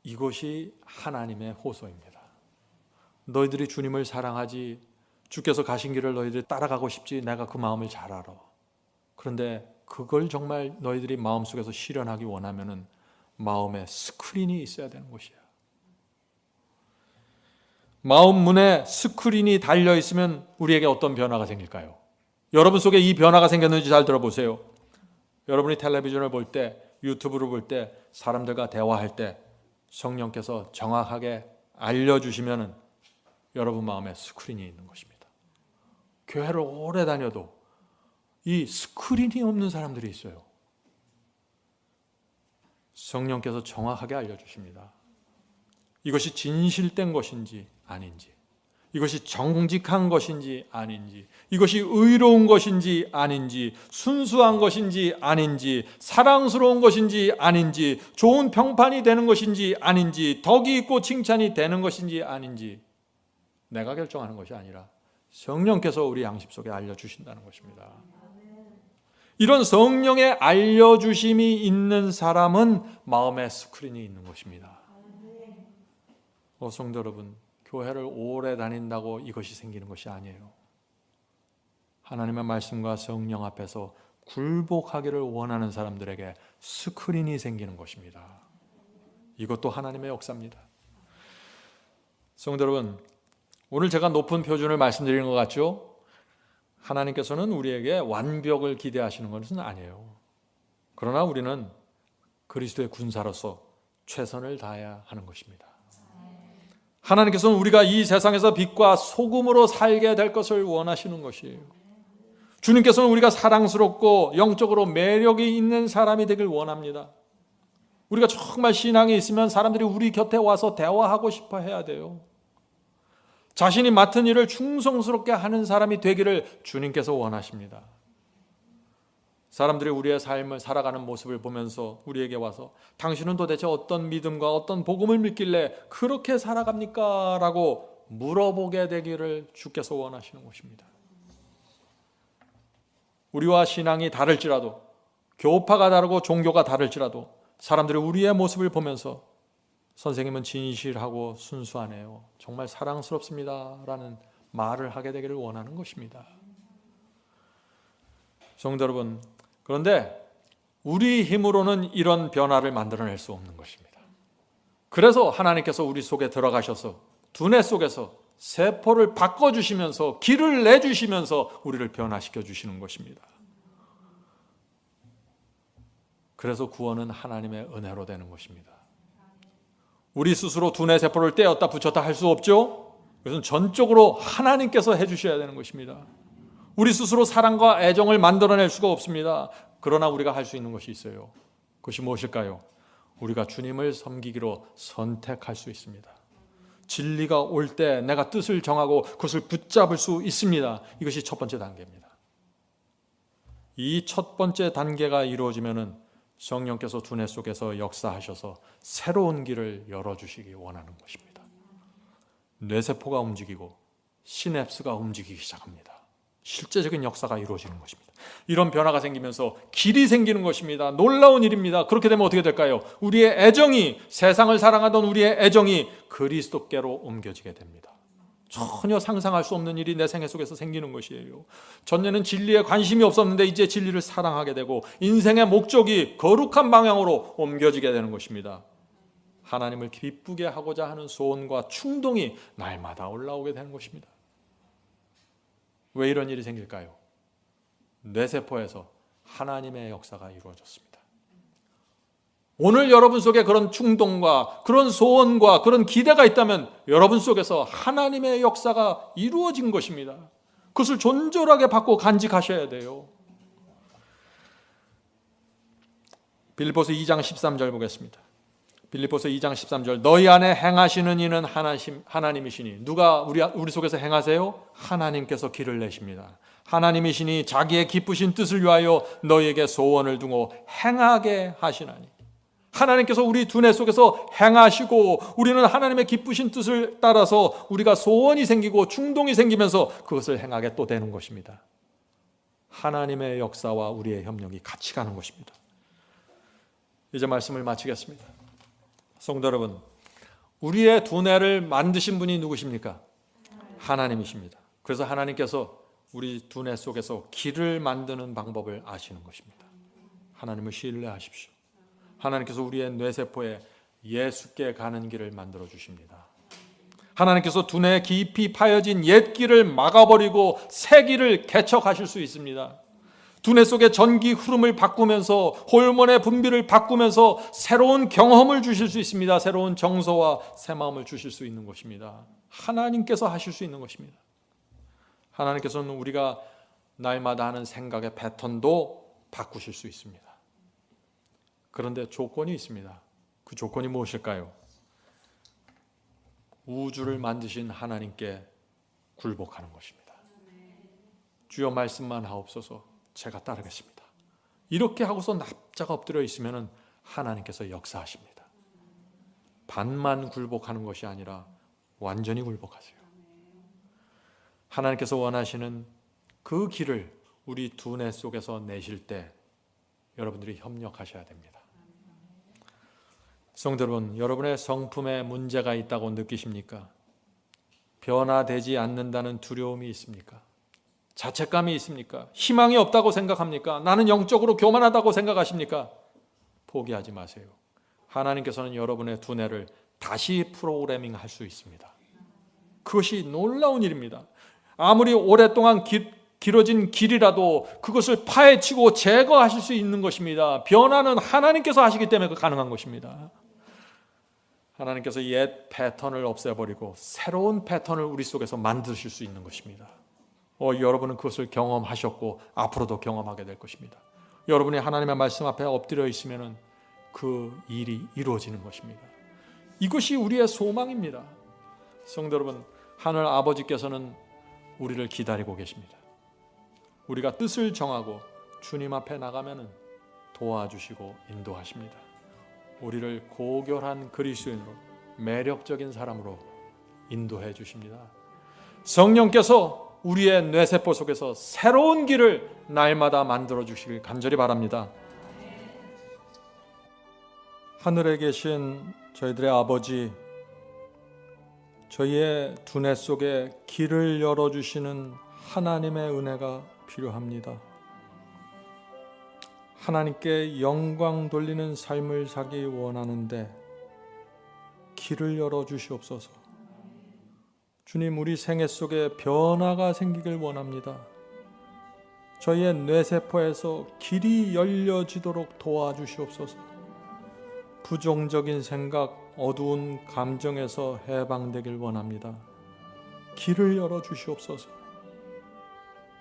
이것이 하나님의 호소입니다. 너희들이 주님을 사랑하지, 주께서 가신 길을 너희들이 따라가고 싶지, 내가 그 마음을 잘 알아. 그런데 그걸 정말 너희들이 마음속에서 실현하기 원하면은 마음에 스크린이 있어야 되는 것이야. 마음 문에 스크린이 달려 있으면 우리에게 어떤 변화가 생길까요? 여러분 속에 이 변화가 생겼는지 잘 들어보세요. 여러분이 텔레비전을 볼 때, 유튜브를 볼 때, 사람들과 대화할 때 성령께서 정확하게 알려주시면 여러분 마음에 스크린이 있는 것입니다. 교회를 오래 다녀도 이 스크린이 없는 사람들이 있어요. 성령께서 정확하게 알려주십니다. 이것이 진실된 것인지 아닌지, 이것이 정직한 것인지 아닌지, 이것이 의로운 것인지 아닌지, 순수한 것인지 아닌지, 사랑스러운 것인지 아닌지, 좋은 평판이 되는 것인지 아닌지, 덕이 있고 칭찬이 되는 것인지 아닌지 내가 결정하는 것이 아니라 성령께서 우리 양심 속에 알려주신다는 것입니다. 이런 성령의 알려주심이 있는 사람은 마음에 스크린이 있는 것입니다. 성도 여러분, 교회를 오래 다닌다고 이것이 생기는 것이 아니에요. 하나님의 말씀과 성령 앞에서 굴복하기를 원하는 사람들에게 스크린이 생기는 것입니다. 이것도 하나님의 역사입니다. 성도 여러분, 오늘 제가 높은 표준을 말씀드리는 것 같죠? 하나님께서는 우리에게 완벽을 기대하시는 것은 아니에요. 그러나 우리는 그리스도의 군사로서 최선을 다해야 하는 것입니다. 하나님께서는 우리가 이 세상에서 빛과 소금으로 살게 될 것을 원하시는 것이에요. 주님께서는 우리가 사랑스럽고 영적으로 매력이 있는 사람이 되길 원합니다. 우리가 정말 신앙이 있으면 사람들이 우리 곁에 와서 대화하고 싶어 해야 돼요. 자신이 맡은 일을 충성스럽게 하는 사람이 되기를 주님께서 원하십니다. 사람들이 우리의 삶을 살아가는 모습을 보면서 우리에게 와서 당신은 도대체 어떤 믿음과 어떤 복음을 믿길래 그렇게 살아갑니까? 라고 물어보게 되기를 주께서 원하시는 것입니다. 우리와 신앙이 다를지라도, 교파가 다르고 종교가 다를지라도 사람들이 우리의 모습을 보면서 선생님은 진실하고 순수하네요, 정말 사랑스럽습니다 라는 말을 하게 되기를 원하는 것입니다. 성도 여러분, 그런데 우리 힘으로는 이런 변화를 만들어낼 수 없는 것입니다. 그래서 하나님께서 우리 속에 들어가셔서 두뇌 속에서 세포를 바꿔주시면서 길을 내주시면서 우리를 변화시켜 주시는 것입니다. 그래서 구원은 하나님의 은혜로 되는 것입니다. 우리 스스로 두뇌 세포를 떼었다 붙였다 할 수 없죠. 그것은 전적으로 하나님께서 해주셔야 되는 것입니다. 우리 스스로 사랑과 애정을 만들어낼 수가 없습니다. 그러나 우리가 할 수 있는 것이 있어요. 그것이 무엇일까요? 우리가 주님을 섬기기로 선택할 수 있습니다. 진리가 올 때 내가 뜻을 정하고 그것을 붙잡을 수 있습니다. 이것이 첫 번째 단계입니다. 이 첫 번째 단계가 이루어지면은 성령께서 두뇌 속에서 역사하셔서 새로운 길을 열어주시기 원하는 것입니다. 뇌세포가 움직이고 시냅스가 움직이기 시작합니다. 실제적인 역사가 이루어지는 것입니다. 이런 변화가 생기면서 길이 생기는 것입니다. 놀라운 일입니다. 그렇게 되면 어떻게 될까요? 우리의 애정이, 세상을 사랑하던 우리의 애정이 그리스도께로 옮겨지게 됩니다. 전혀 상상할 수 없는 일이 내 생애 속에서 생기는 것이에요. 전에는 진리에 관심이 없었는데 이제 진리를 사랑하게 되고 인생의 목적이 거룩한 방향으로 옮겨지게 되는 것입니다. 하나님을 기쁘게 하고자 하는 소원과 충동이 날마다 올라오게 되는 것입니다. 왜 이런 일이 생길까요? 뇌세포에서 하나님의 역사가 이루어졌습니다. 오늘 여러분 속에 그런 충동과 그런 소원과 그런 기대가 있다면 여러분 속에서 하나님의 역사가 이루어진 것입니다. 그것을 존졸하게 받고 간직하셔야 돼요. 빌립보서 2장 13절 보겠습니다. 빌립보서 2장 13절, 너희 안에 행하시는 이는 하나님이시니. 누가 우리 속에서 행하세요? 하나님께서 길을 내십니다. 하나님이시니 자기의 기쁘신 뜻을 위하여 너희에게 소원을 두고 행하게 하시나니. 하나님께서 우리 두뇌 속에서 행하시고 우리는 하나님의 기쁘신 뜻을 따라서 우리가 소원이 생기고 충동이 생기면서 그것을 행하게 또 되는 것입니다. 하나님의 역사와 우리의 협력이 같이 가는 것입니다. 이제 말씀을 마치겠습니다. 성도 여러분, 우리의 두뇌를 만드신 분이 누구십니까? 하나님이십니다. 그래서 하나님께서 우리 두뇌 속에서 길을 만드는 방법을 아시는 것입니다. 하나님을 신뢰하십시오. 하나님께서 우리의 뇌세포에 예수께 가는 길을 만들어 주십니다. 하나님께서 두뇌에 깊이 파여진 옛 길을 막아버리고 새 길을 개척하실 수 있습니다. 두뇌 속의 전기 흐름을 바꾸면서 호르몬의 분비를 바꾸면서 새로운 경험을 주실 수 있습니다. 새로운 정서와 새 마음을 주실 수 있는 것입니다. 하나님께서 하실 수 있는 것입니다. 하나님께서는 우리가 날마다 하는 생각의 패턴도 바꾸실 수 있습니다. 그런데 조건이 있습니다. 그 조건이 무엇일까요? 우주를 만드신 하나님께 굴복하는 것입니다. 주여 말씀만 하옵소서, 제가 따르겠습니다. 이렇게 하고서 납자가 엎드려 있으면 하나님께서 역사하십니다. 반만 굴복하는 것이 아니라 완전히 굴복하세요. 하나님께서 원하시는 그 길을 우리 두뇌 속에서 내실 때 여러분들이 협력하셔야 됩니다. 성도 여러분, 여러분의 성품에 문제가 있다고 느끼십니까? 변화되지 않는다는 두려움이 있습니까? 자책감이 있습니까? 희망이 없다고 생각합니까? 나는 영적으로 교만하다고 생각하십니까? 포기하지 마세요. 하나님께서는 여러분의 두뇌를 다시 프로그래밍 할 수 있습니다. 그것이 놀라운 일입니다. 아무리 오랫동안 길어진 길이라도 그것을 파헤치고 제거하실 수 있는 것입니다. 변화는 하나님께서 하시기 때문에 가능한 것입니다. 하나님께서 옛 패턴을 없애버리고 새로운 패턴을 우리 속에서 만드실 수 있는 것입니다. 여러분은 그것을 경험하셨고 앞으로도 경험하게 될 것입니다. 여러분이 하나님의 말씀 앞에 엎드려 있으면 그 일이 이루어지는 것입니다. 이것이 우리의 소망입니다. 성도 여러분, 하늘 아버지께서는 우리를 기다리고 계십니다. 우리가 뜻을 정하고 주님 앞에 나가면 도와주시고 인도하십니다. 우리를 고결한 그리스도인으로, 매력적인 사람으로 인도해 주십니다. 성령께서 우리의 뇌세포 속에서 새로운 길을 날마다 만들어 주시길 간절히 바랍니다. 하늘에 계신 저희들의 아버지, 저희의 두뇌 속에 길을 열어주시는 하나님의 은혜가 필요합니다. 하나님께 영광 돌리는 삶을 살기 원하는데 길을 열어주시옵소서. 주님, 우리 생애 속에 변화가 생기길 원합니다. 저희의 뇌세포에서 길이 열려지도록 도와주시옵소서. 부정적인 생각, 어두운 감정에서 해방되길 원합니다. 길을 열어주시옵소서.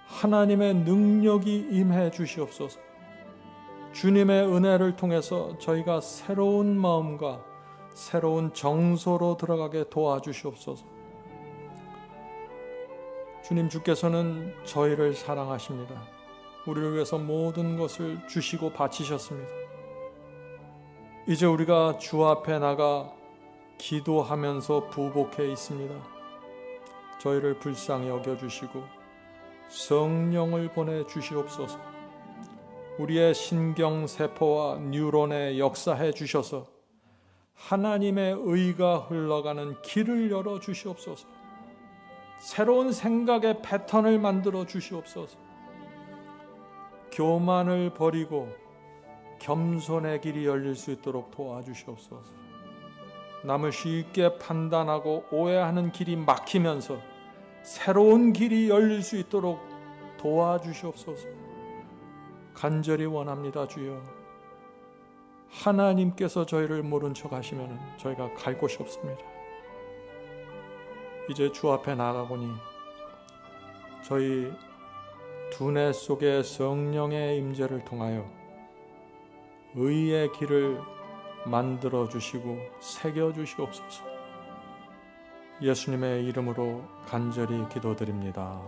하나님의 능력이 임해 주시옵소서. 주님의 은혜를 통해서 저희가 새로운 마음과 새로운 정서로 들어가게 도와주시옵소서. 주님, 주께서는 저희를 사랑하십니다. 우리를 위해서 모든 것을 주시고 바치셨습니다. 이제 우리가 주 앞에 나가 기도하면서 부복해 있습니다. 저희를 불쌍히 여겨주시고 성령을 보내주시옵소서. 우리의 신경세포와 뉴런에 역사해 주셔서 하나님의 의가 흘러가는 길을 열어주시옵소서. 새로운 생각의 패턴을 만들어 주시옵소서. 교만을 버리고 겸손의 길이 열릴 수 있도록 도와주시옵소서. 남을 쉽게 판단하고 오해하는 길이 막히면서 새로운 길이 열릴 수 있도록 도와주시옵소서. 간절히 원합니다. 주여, 하나님께서 저희를 모른 척 하시면 저희가 갈 곳이 없습니다. 이제 주 앞에 나가보니 저희 두뇌 속의 성령의 임재를 통하여 의의 길을 만들어 주시고 새겨 주시옵소서. 예수님의 이름으로 간절히 기도드립니다.